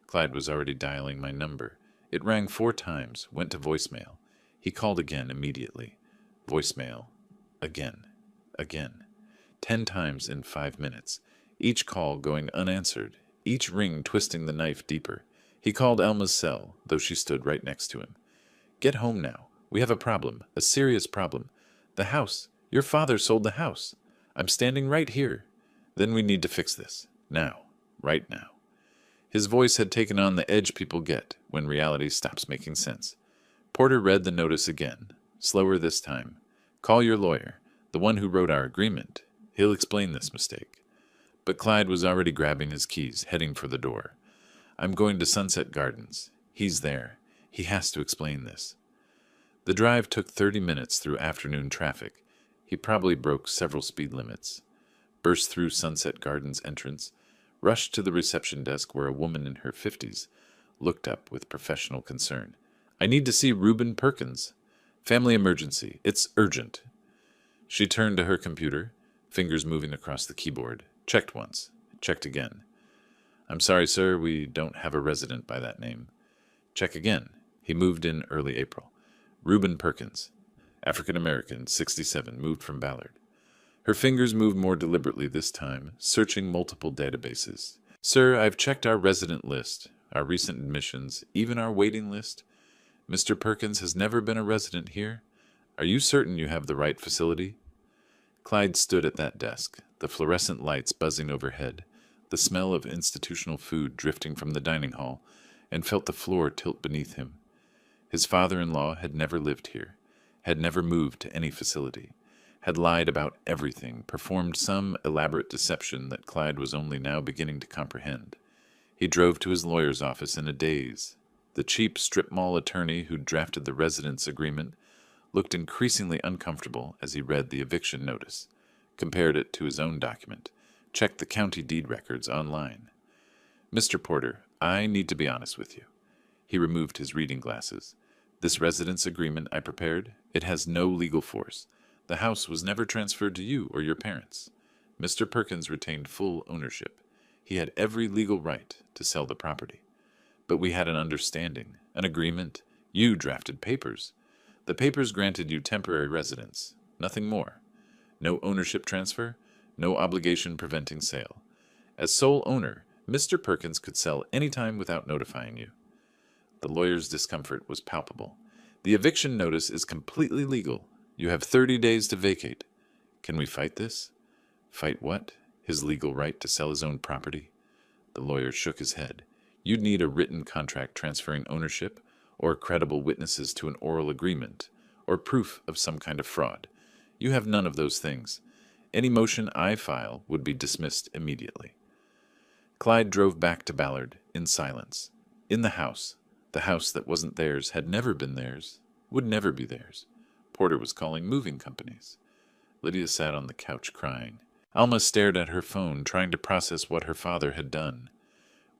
Clyde was already dialing my number. It rang 4 times, went to voicemail. He called again immediately. Voicemail. Again. Again. 10 times in 5 minutes. Each call going unanswered. Each ring twisting the knife deeper. He called Elma's cell, though she stood right next to him. "Get home now. We have a problem. A serious problem. The house. Your father sold the house. I'm standing right here. Then we need to fix this. Now. Right now." His voice had taken on the edge people get when reality stops making sense. Porter read the notice again, slower this time. "Call your lawyer, the one who wrote our agreement. He'll explain this mistake." But Clyde was already grabbing his keys, heading for the door. "I'm going to Sunset Gardens. He's there. He has to explain this." The drive took 30 minutes through afternoon traffic. He probably broke several speed limits. Burst through Sunset Gardens entrance, rushed to the reception desk where a woman in her 50s looked up with professional concern. "I need to see Reuben Perkins. Family emergency. It's urgent." She turned to her computer, fingers moving across the keyboard. Checked once. Checked again. "I'm sorry, sir, we don't have a resident by that name." Check again. He moved in early April. Reuben Perkins, African American, 67, moved from Ballard. Her fingers moved more deliberately this time, searching multiple databases. Sir, I've checked our resident list, our recent admissions, even our waiting list. Mr. Perkins has never been a resident here. Are you certain you have the right facility? Clyde stood at that desk, the fluorescent lights buzzing overhead, the smell of institutional food drifting from the dining hall, and felt the floor tilt beneath him. His father-in-law had never lived here, had never moved to any facility, had lied about everything, performed some elaborate deception that Clyde was only now beginning to comprehend. He drove to his lawyer's office in a daze. The cheap strip mall attorney who'd drafted the residence agreement looked increasingly uncomfortable as he read the eviction notice, compared it to his own document, checked the county deed records online. Mr. Porter, I need to be honest with you. He removed his reading glasses. This residence agreement I prepared, it has no legal force. The house was never transferred to you or your parents. Mr. Perkins retained full ownership. He had every legal right to sell the property. But we had an understanding, an agreement. You drafted papers. The papers granted you temporary residence, nothing more. No ownership transfer, no obligation preventing sale. As sole owner, Mr. Perkins could sell any time without notifying you. The lawyer's discomfort was palpable. The eviction notice is completely legal. You have 30 days to vacate. Can we fight this? Fight what? His legal right to sell his own property? The lawyer shook his head. You'd need a written contract transferring ownership, or credible witnesses to an oral agreement, or proof of some kind of fraud. You have none of those things. Any motion I file would be dismissed immediately. Clyde drove back to Ballard in silence. In the house that wasn't theirs, had never been theirs, would never be theirs. Porter was calling moving companies. Lydia sat on the couch crying. Alma stared at her phone, trying to process what her father had done.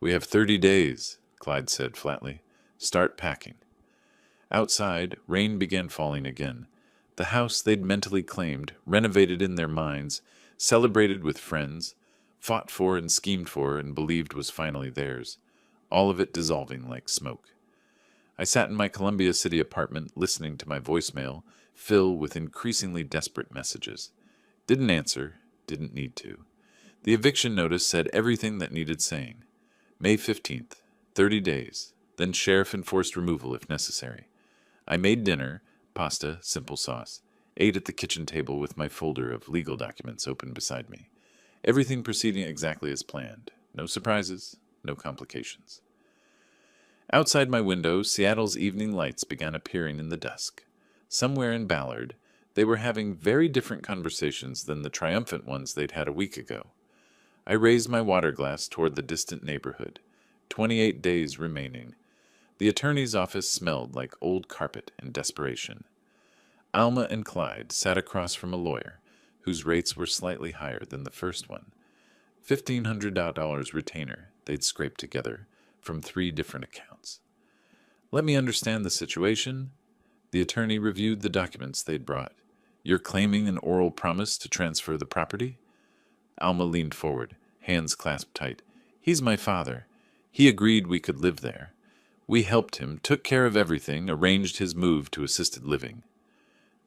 We have 30 days, Clyde said flatly. Start packing. Outside, rain began falling again. The house they'd mentally claimed, renovated in their minds, celebrated with friends, fought for and schemed for and believed was finally theirs, all of it dissolving like smoke. I sat in my Columbia City apartment listening to my voicemail fill with increasingly desperate messages. Didn't answer, didn't need to. The eviction notice said everything that needed saying. May 15th, 30 days, then sheriff-enforced removal if necessary. I made dinner, pasta, simple sauce, ate at the kitchen table with my folder of legal documents open beside me. Everything proceeding exactly as planned. No surprises, no complications. Outside my window, Seattle's evening lights began appearing in the dusk. Somewhere in Ballard, they were having very different conversations than the triumphant ones they'd had a week ago. I raised my water glass toward the distant neighborhood. 28 days remaining. The attorney's office smelled like old carpet and desperation. Alma and Clyde sat across from a lawyer, whose rates were slightly higher than the first one. $1,500 retainer they'd scraped together from 3 different accounts. Let me understand the situation. The attorney reviewed the documents they'd brought. You're claiming an oral promise to transfer the property? Alma leaned forward, hands clasped tight. He's my father. He agreed we could live there. We helped him, took care of everything, arranged his move to assisted living.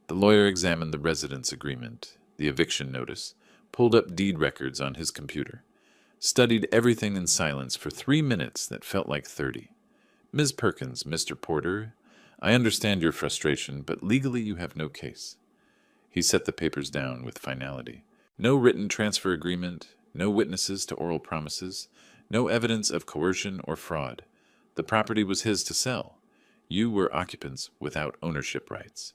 The lawyer examined the residence agreement, the eviction notice, pulled up deed records on his computer, studied everything in silence for 3 minutes that felt like 30. Ms. Perkins, Mr. Porter, I understand your frustration, but legally you have no case. He set the papers down with finality. No written transfer agreement, no witnesses to oral promises, no evidence of coercion or fraud. The property was his to sell. You were occupants without ownership rights.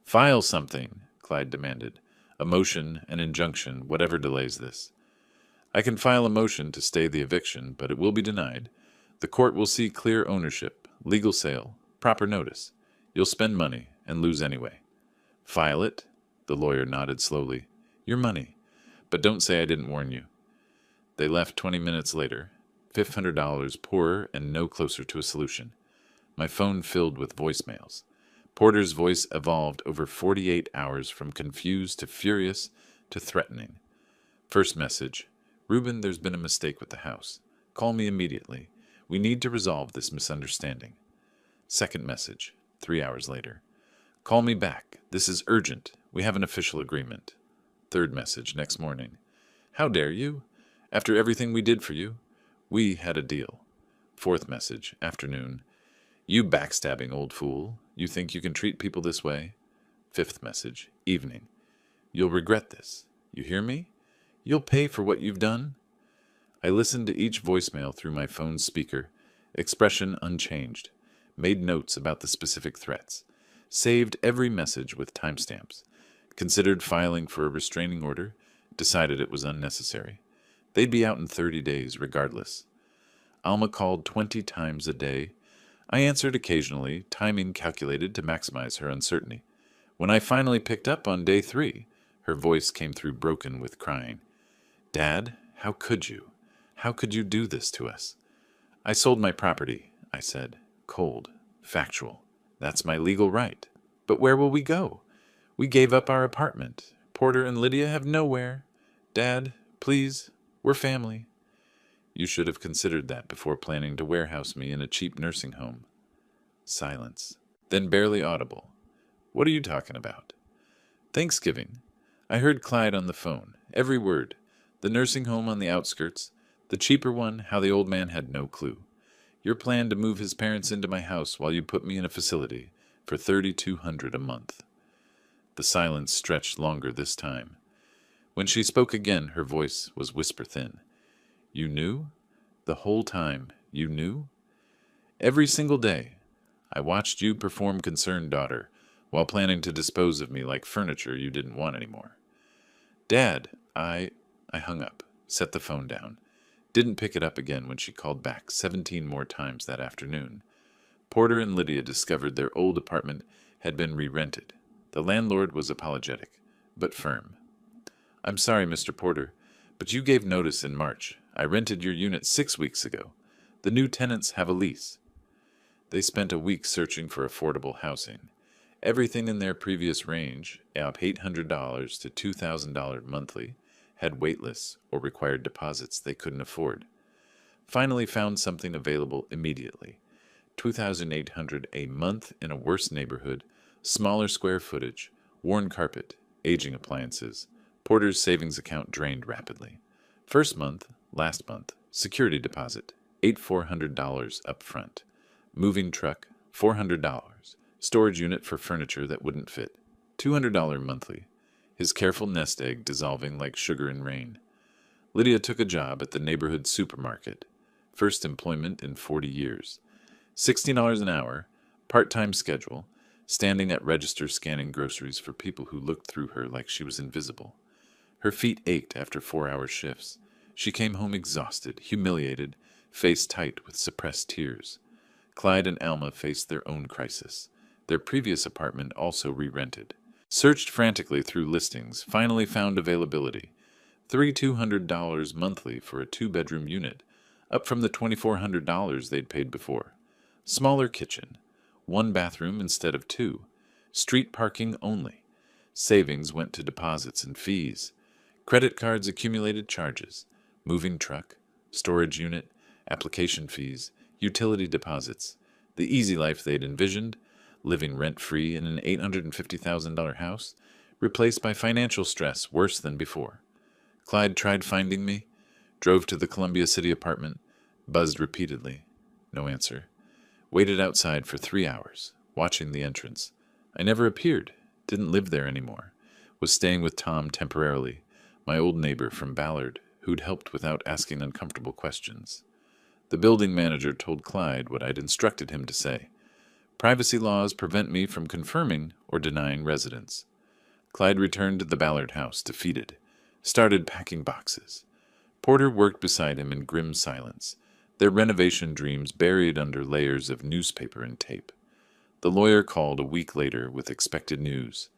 File something, Clyde demanded. A motion, an injunction, whatever delays this. I can file a motion to stay the eviction, but it will be denied. The court will see clear ownership, legal sale, proper notice. You'll spend money and lose anyway. File it? The lawyer nodded slowly. Your money. But don't say I didn't warn you. They left 20 minutes later, $500 poorer and no closer to a solution. My phone filled with voicemails. Porter's voice evolved over 48 hours from confused to furious to threatening. First message, Reuben, there's been a mistake with the house. Call me immediately. We need to resolve this misunderstanding. Second message, 3 hours later. Call me back. This is urgent. We have an official agreement. Third message next morning. How dare you? After everything we did for you, we had a deal. Fourth message, afternoon. You backstabbing old fool. You think you can treat people this way? Fifth message, evening. You'll regret this. You hear me? You'll pay for what you've done. I listened to each voicemail through my phone's speaker, expression unchanged, made notes about the specific threats, saved every message with timestamps, considered filing for a restraining order, decided it was unnecessary. They'd be out in 30 days regardless. Alma called 20 times a day. I answered occasionally, timing calculated to maximize her uncertainty. When I finally picked up on day 3, her voice came through broken with crying. Dad, how could you? How could you do this to us? I sold my property, I said. Cold, factual. That's my legal right. But where will we go? We gave up our apartment. Porter and Lydia have nowhere. Dad, please, we're family. You should have considered that before planning to warehouse me in a cheap nursing home. Silence. Then barely audible. What are you talking about? Thanksgiving. I heard Clyde on the phone. Every word. The nursing home on the outskirts. The cheaper one, how the old man had no clue. Your plan to move his parents into my house while you put me in a facility for $3,200 a month. The silence stretched longer this time. When she spoke again, her voice was whisper-thin. You knew? The whole time, you knew? Every single day, I watched you perform concerned daughter while planning to dispose of me like furniture you didn't want anymore. Dad, I hung up, set the phone down. Didn't pick it up again when she called back 17 more times that afternoon. Porter and Lydia discovered their old apartment had been re-rented. The landlord was apologetic, but firm. I'm sorry, Mr. Porter, but you gave notice in March. I rented your unit 6 weeks ago. The new tenants have a lease. They spent a week searching for affordable housing. Everything in their previous range, up $800 to $2,000 monthly, had waitlists or required deposits they couldn't afford. Finally found something available immediately. $2,800 a month in a worse neighborhood, smaller square footage, worn carpet, aging appliances. Porter's savings account drained rapidly. First month, last month, security deposit, $8,400 up front. Moving truck, $400. Storage unit for furniture that wouldn't fit, $200 monthly. His careful nest egg dissolving like sugar in rain. Lydia took a job at the neighborhood supermarket. First employment in 40 years. $60 an hour, part-time schedule, standing at register scanning groceries for people who looked through her like she was invisible. Her feet ached after 4-hour shifts. She came home exhausted, humiliated, face tight with suppressed tears. Clyde and Alma faced their own crisis. Their previous apartment also re-rented. Searched frantically through listings, finally found availability. $3,200 monthly for a 2-bedroom unit, up from the $2,400 they'd paid before. Smaller kitchen, 1 bathroom instead of 2. Street parking only. Savings went to deposits and fees. Credit cards accumulated charges. Moving truck, storage unit, application fees, utility deposits. The easy life they'd envisioned, living rent-free in an $850,000 house, replaced by financial stress worse than before. Clyde tried finding me, drove to the Columbia City apartment, buzzed repeatedly. No answer. Waited outside for 3 hours, watching the entrance. I never appeared, didn't live there anymore. Was staying with Tom temporarily, my old neighbor from Ballard, who'd helped without asking uncomfortable questions. The building manager told Clyde what I'd instructed him to say. Privacy laws prevent me from confirming or denying residence. Clyde returned to the Ballard house, defeated. Started packing boxes. Porter worked beside him in grim silence, their renovation dreams buried under layers of newspaper and tape. The lawyer called a week later with expected news.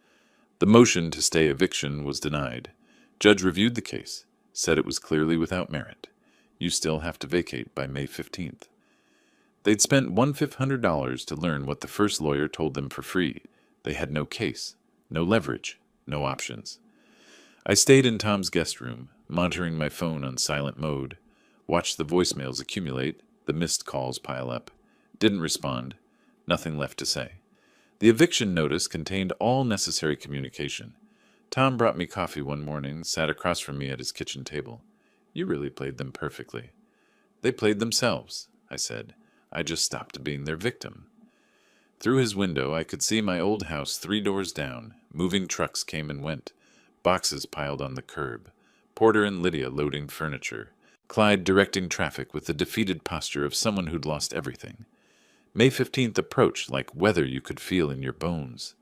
The motion to stay eviction was denied. Judge reviewed the case, said it was clearly without merit. You still have to vacate by May 15th. They'd spent $1,500 to learn what the first lawyer told them for free. They had no case, no leverage, no options. I stayed in Tom's guest room, monitoring my phone on silent mode, watched the voicemails accumulate, the missed calls pile up. Didn't respond. Nothing left to say. The eviction notice contained all necessary communication. Tom brought me coffee one morning, sat across from me at his kitchen table. "You really played them perfectly." "They played themselves," I said. "I just stopped being their victim." Through his window, I could see my old house 3 doors down. Moving trucks came and went. Boxes piled on the curb. Porter and Lydia loading furniture. Clyde directing traffic with the defeated posture of someone who'd lost everything. May 15th approached like weather you could feel in your bones.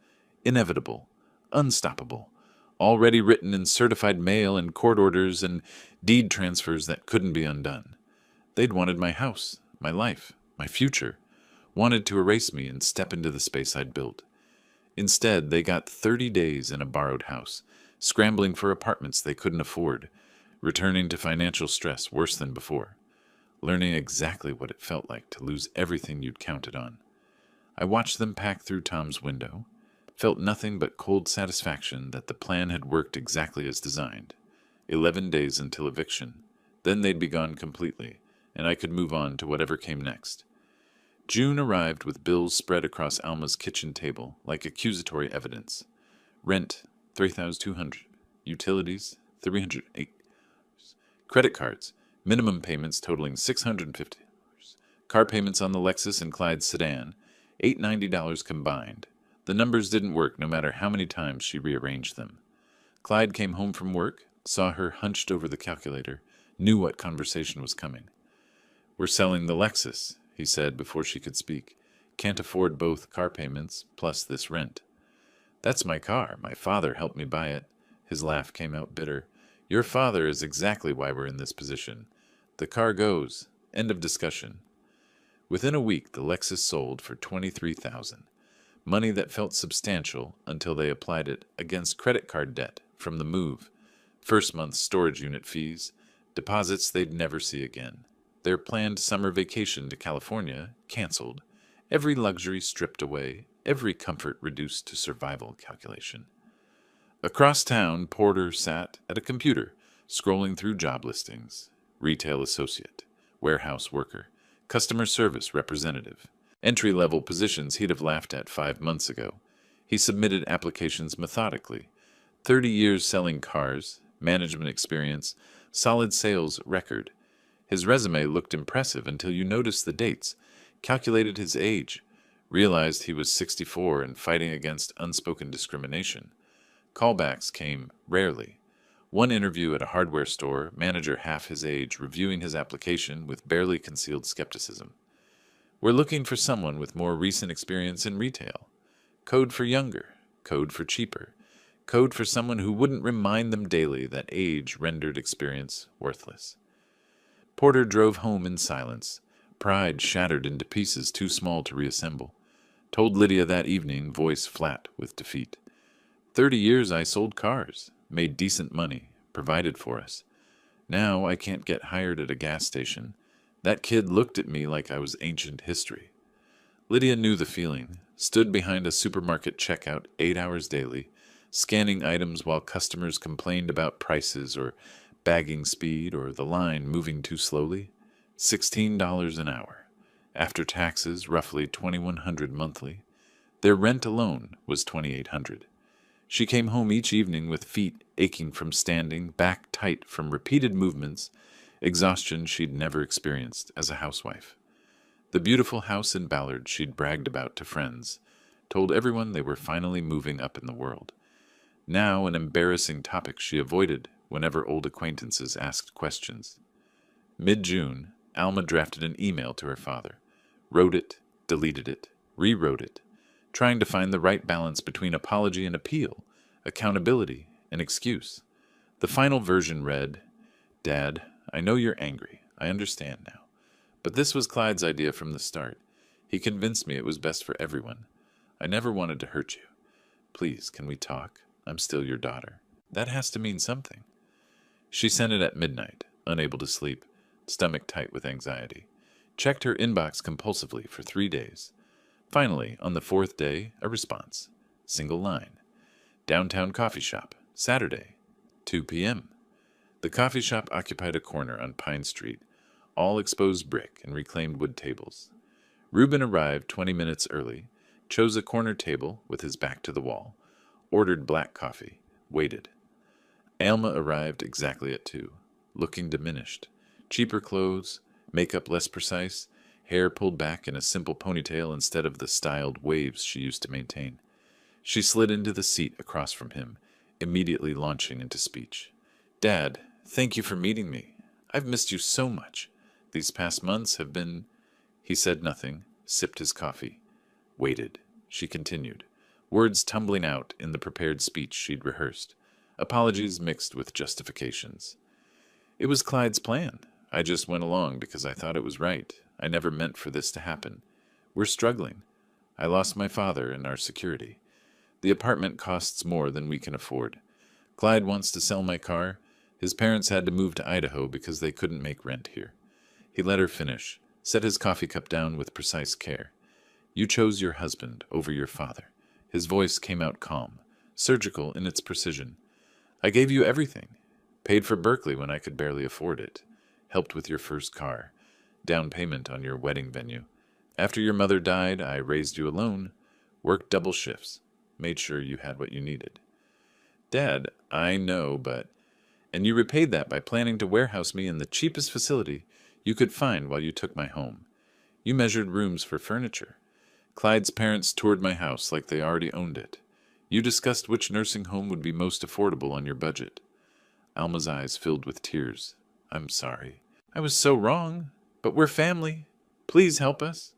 Inevitable. Unstoppable. Already written in certified mail and court orders and deed transfers that couldn't be undone. They'd wanted my house, my life, my future. Wanted to erase me and step into the space I'd built. Instead, they got 30 days in a borrowed house, scrambling for apartments they couldn't afford, returning to financial stress worse than before, learning exactly what it felt like to lose everything you'd counted on. I watched them pack through Tom's window, felt nothing but cold satisfaction that the plan had worked exactly as designed. 11 days until eviction. Then they'd be gone completely, and I could move on to whatever came next. June arrived with bills spread across Alma's kitchen table like accusatory evidence. Rent, $3,200. Utilities, $308. Credit cards, minimum payments totaling $650. Car payments on the Lexus and Clyde's sedan, $890 combined. The numbers didn't work no matter how many times she rearranged them. Clyde came home from work, saw her hunched over the calculator, knew what conversation was coming. "We're selling the Lexus," he said before she could speak. "Can't afford both car payments plus this rent." "That's my car. My father helped me buy it." His laugh came out bitter. "Your father is exactly why we're in this position. The car goes. End of discussion." Within a week, the Lexus sold for $23,000. Money that felt substantial until they applied it against credit card debt from the move, first month's storage unit fees, deposits they'd never see again. Their planned summer vacation to California canceled, every luxury stripped away, every comfort reduced to survival calculation. Across town, Porter sat at a computer, scrolling through job listings. Retail associate, warehouse worker, customer service representative. Entry-level positions he'd have laughed at 5 months ago. He submitted applications methodically. 30 years selling cars, management experience, solid sales record. His resume looked impressive until you noticed the dates, calculated his age, realized he was 64 and fighting against unspoken discrimination. Callbacks came rarely. One interview at a hardware store, manager half his age reviewing his application with barely concealed skepticism. "We're looking for someone with more recent experience in retail. Code for younger, code for cheaper, code for someone who wouldn't remind them daily that age rendered experience worthless." Porter drove home in silence, pride shattered into pieces too small to reassemble. Told Lydia that evening, voice flat with defeat. 30 years I sold cars, made decent money, provided for us. Now I can't get hired at a gas station. That kid looked at me like I was ancient history. Lydia knew the feeling, stood behind a supermarket checkout 8 hours daily, scanning items while customers complained about prices or bagging speed or the line moving too slowly. $16 an hour. After taxes, roughly $2,100 monthly. Their rent alone was $2,800. She came home each evening with feet aching from standing, back tight from repeated movements, exhaustion she'd never experienced as a housewife. The beautiful house in Ballard she'd bragged about to friends, told everyone they were finally moving up in the world. Now an embarrassing topic she avoided whenever old acquaintances asked questions. Mid-June, Alma drafted an email to her father, wrote it, deleted it, rewrote it, trying to find the right balance between apology and appeal, accountability and excuse. The final version read, "Dad, I know you're angry. I understand now. But this was Clyde's idea from the start. He convinced me it was best for everyone. I never wanted to hurt you. Please, can we talk? I'm still your daughter. That has to mean something." She sent it at midnight, unable to sleep, stomach tight with anxiety. Checked her inbox compulsively for 3 days. Finally, on the 4th day, a response. Single line. "Downtown coffee shop, Saturday, 2 p.m. The coffee shop occupied a corner on Pine Street, all exposed brick and reclaimed wood tables. Reuben arrived 20 minutes early, chose a corner table with his back to the wall, ordered black coffee, waited. Alma arrived exactly at 2, looking diminished. Cheaper clothes, makeup less precise, hair pulled back in a simple ponytail instead of the styled waves she used to maintain. She slid into the seat across from him, immediately launching into speech. "Dad, thank you for meeting me. I've missed you so much. These past months have been—" He said nothing, sipped his coffee, waited. She continued, words tumbling out in the prepared speech she'd rehearsed, apologies mixed with justifications. "It was Clyde's plan. I just went along because I thought it was right. I never meant for this to happen. We're struggling. I lost my father and our security. The apartment costs more than we can afford. Clyde wants to sell my car. His parents had to move to Idaho because they couldn't make rent here." He let her finish, set his coffee cup down with precise care. "You chose your husband over your father." His voice came out calm, surgical in its precision. "I gave you everything. Paid for Berkeley when I could barely afford it. Helped with your first car. Down payment on your wedding venue. After your mother died, I raised you alone. Worked double shifts. Made sure you had what you needed." "Dad, I know, but—" "And you repaid that by planning to warehouse me in the cheapest facility you could find while you took my home. You measured rooms for furniture. Clyde's parents toured my house like they already owned it. You discussed which nursing home would be most affordable on your budget." Alma's eyes filled with tears. "I'm sorry. I was so wrong. But we're family. Please help us."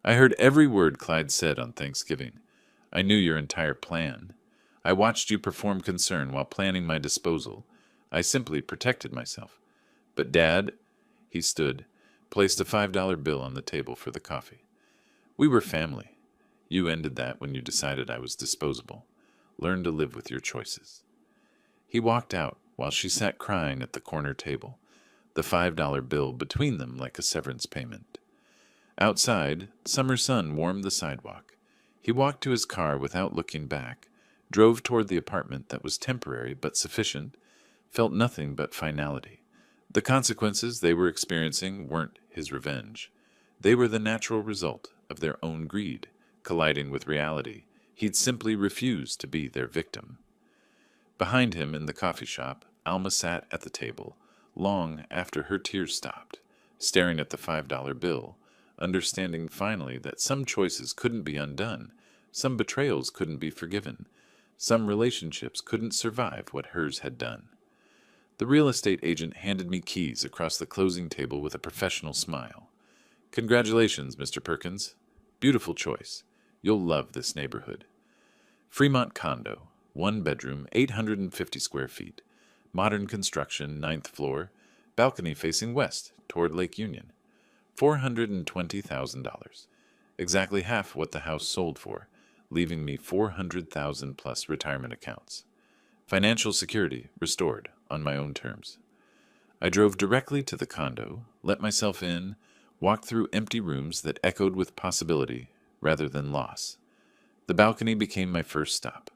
"I heard every word Clyde said on Thanksgiving. I knew your entire plan. I watched you perform concern while planning my disposal. I simply protected myself. But Dad—" He stood, placed a $5 bill on the table for the coffee. "We were family. You ended that when you decided I was disposable. Learn to live with your choices." He walked out while she sat crying at the corner table, the $5 bill between them like a severance payment. Outside, summer sun warmed the sidewalk. He walked to his car without looking back, drove toward the apartment that was temporary but sufficient, felt nothing but finality. The consequences they were experiencing weren't his revenge. They were the natural result of their own greed, colliding with reality. He'd simply refused to be their victim. Behind him in the coffee shop, Alma sat at the table, long after her tears stopped, staring at the $5 bill, understanding finally that some choices couldn't be undone, some betrayals couldn't be forgiven, some relationships couldn't survive what hers had done. The real estate agent handed me keys across the closing table with a professional smile. "Congratulations, Mr. Perkins. Beautiful choice. You'll love this neighborhood. Fremont condo, 1 bedroom, 850 square feet. Modern construction, 9th floor, balcony facing west toward Lake Union. $420,000. Exactly half what the house sold for, leaving me $400,000 plus retirement accounts. Financial security restored on my own terms." I drove directly to the condo, let myself in, walked through empty rooms that echoed with possibility rather than loss. The balcony became my first stop.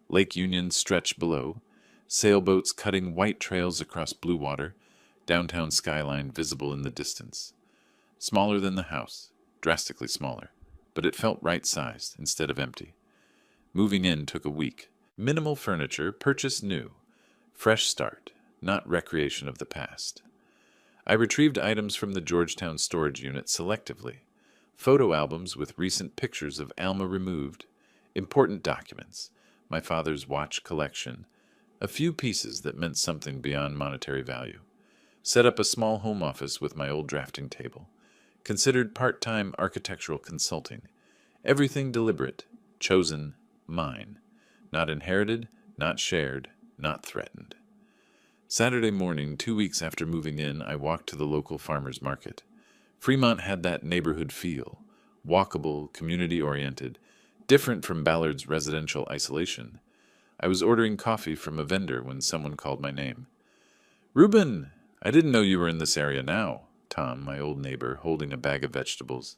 Lake Union stretched below, sailboats cutting white trails across blue water, downtown skyline visible in the distance. Smaller than the house, drastically smaller, but it felt right-sized instead of empty. Moving in took a week. Minimal furniture, purchased new. Fresh start, not recreation of the past. I retrieved items from the Georgetown storage unit selectively. Photo albums with recent pictures of Alma removed, important documents, my father's watch collection, a few pieces that meant something beyond monetary value. Set up a small home office with my old drafting table. Considered part-time architectural consulting. Everything deliberate, chosen, mine. Not inherited, not shared, not threatened. Saturday morning, 2 weeks after moving in, I walked to the local farmers market. Fremont had that neighborhood feel, walkable, community-oriented, different from Ballard's residential isolation. I was ordering coffee from a vendor when someone called my name. "Reuben, I didn't know you were in this area now." Tom, my old neighbor, holding a bag of vegetables.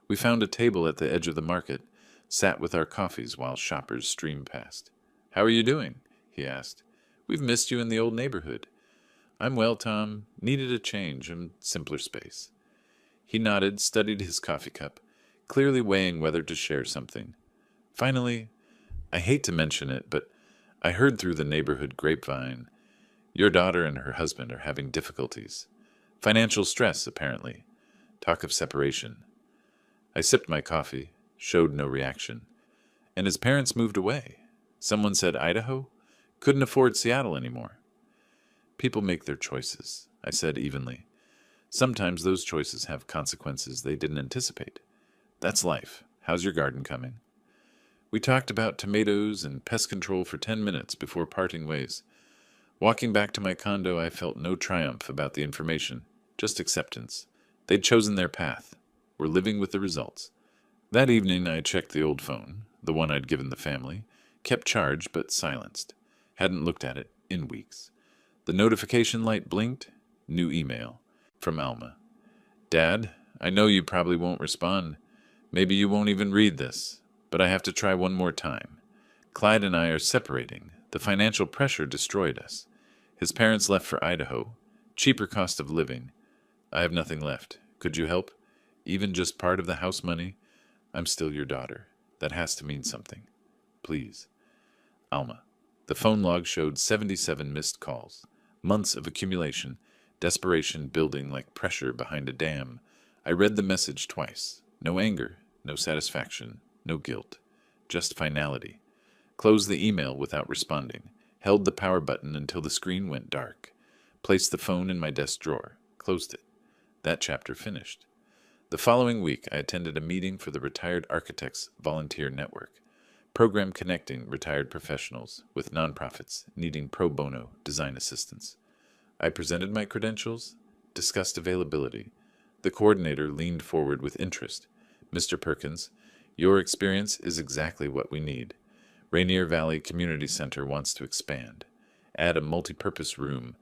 We found a table at the edge of the market, sat with our coffees while shoppers streamed past. "How are you doing?" he asked. "We've missed you in the old neighborhood." "I'm well, Tom. Needed a change and simpler space." He nodded, studied his coffee cup, clearly weighing whether to share something. Finally, I hate to mention it, but I heard through the neighborhood grapevine, your daughter and her husband are having difficulties. Financial stress, apparently. Talk of separation. I sipped my coffee, showed no reaction. And his parents moved away. Someone said Idaho? Couldn't afford Seattle anymore. People make their choices, I said evenly. Sometimes those choices have consequences they didn't anticipate. That's life. How's your garden coming? We talked about tomatoes and pest control for 10 minutes before parting ways. Walking back to my condo, I felt no triumph about the information, just acceptance. They'd chosen their path. Were living with the results. That evening, I checked the old phone, the one I'd given the family, kept charged but silenced. Hadn't looked at it in weeks. The notification light blinked. New email. From Alma. Dad, I know you probably won't respond. Maybe you won't even read this, but I have to try one more time. Clyde and I are separating. The financial pressure destroyed us. His parents left for Idaho. Cheaper cost of living. I have nothing left. Could you help? Even just part of the house money? I'm still your daughter. That has to mean something. Please. Alma. The phone log showed 77 missed calls. Months of accumulation. Desperation building like pressure behind a dam. I read the message twice. No anger, no satisfaction, no guilt. Just finality. Closed the email without responding. Held the power button until the screen went dark. Placed the phone in my desk drawer. Closed it. That chapter finished. The following week, I attended a meeting for the Retired Architects Volunteer Network, program connecting retired professionals with nonprofits needing pro bono design assistance. I presented my credentials, discussed availability. The coordinator leaned forward with interest. Mr. Perkins, your experience is exactly what we need. Rainier Valley Community Center wants to expand, add a multi-purpose room,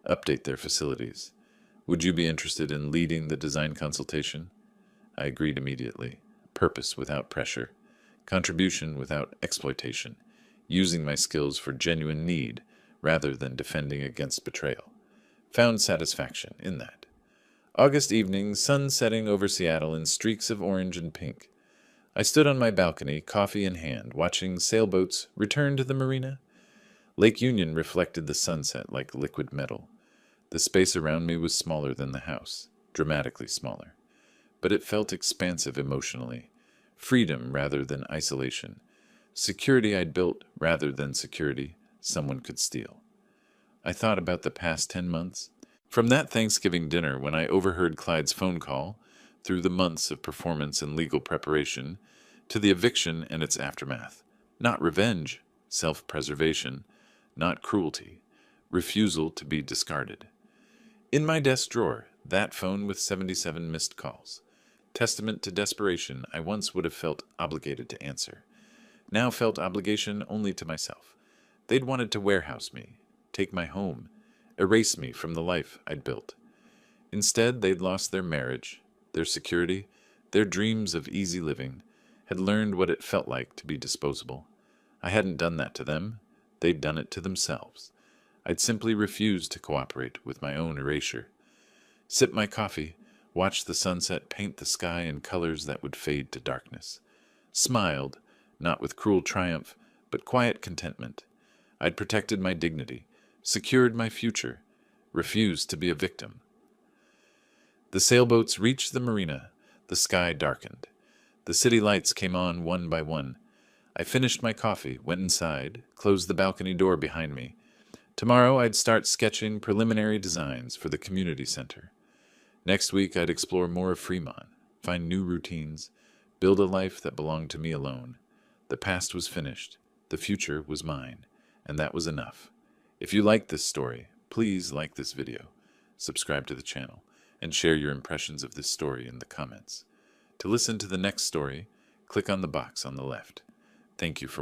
update their facilities. Would you be interested in leading the design consultation? I agreed immediately. Purpose without pressure. Contribution without exploitation. Using my skills for genuine need rather than defending against betrayal. Found satisfaction in that. August evening, sun setting over Seattle in streaks of orange and pink. I stood on my balcony, coffee in hand, watching sailboats return to the marina. Lake Union reflected the sunset like liquid metal. The space around me was smaller than the house, dramatically smaller. But it felt expansive emotionally. Freedom rather than isolation. Security I'd built rather than security someone could steal. I thought about the past 10 months. From that Thanksgiving dinner when I overheard Clyde's phone call, through the months of performance and legal preparation, to the eviction and its aftermath. Not revenge, self-preservation, not cruelty, refusal to be discarded. In my desk drawer, that phone with 77 missed calls. Testament to desperation I once would have felt obligated to answer. Now felt obligation only to myself. They'd wanted to warehouse me, take my home, erase me from the life I'd built. Instead, they'd lost their marriage, their security, their dreams of easy living, had learned what it felt like to be disposable. I hadn't done that to them. They'd done it to themselves. I'd simply refused to cooperate with my own erasure. Sipped my coffee, watched the sunset paint the sky in colors that would fade to darkness. Smiled, not with cruel triumph, but quiet contentment. I'd protected my dignity, secured my future, refused to be a victim. The sailboats reached the marina. The sky darkened. The city lights came on one by one. I finished my coffee, went inside, closed the balcony door behind me. Tomorrow I'd start sketching preliminary designs for the community center. Next week I'd explore more of Fremont, find new routines, build a life that belonged to me alone. The past was finished. The future was mine. And that was enough. If you like this story, please like this video, subscribe to the channel, and share your impressions of this story in the comments. To listen to the next story, click on the box on the left. Thank you for watching.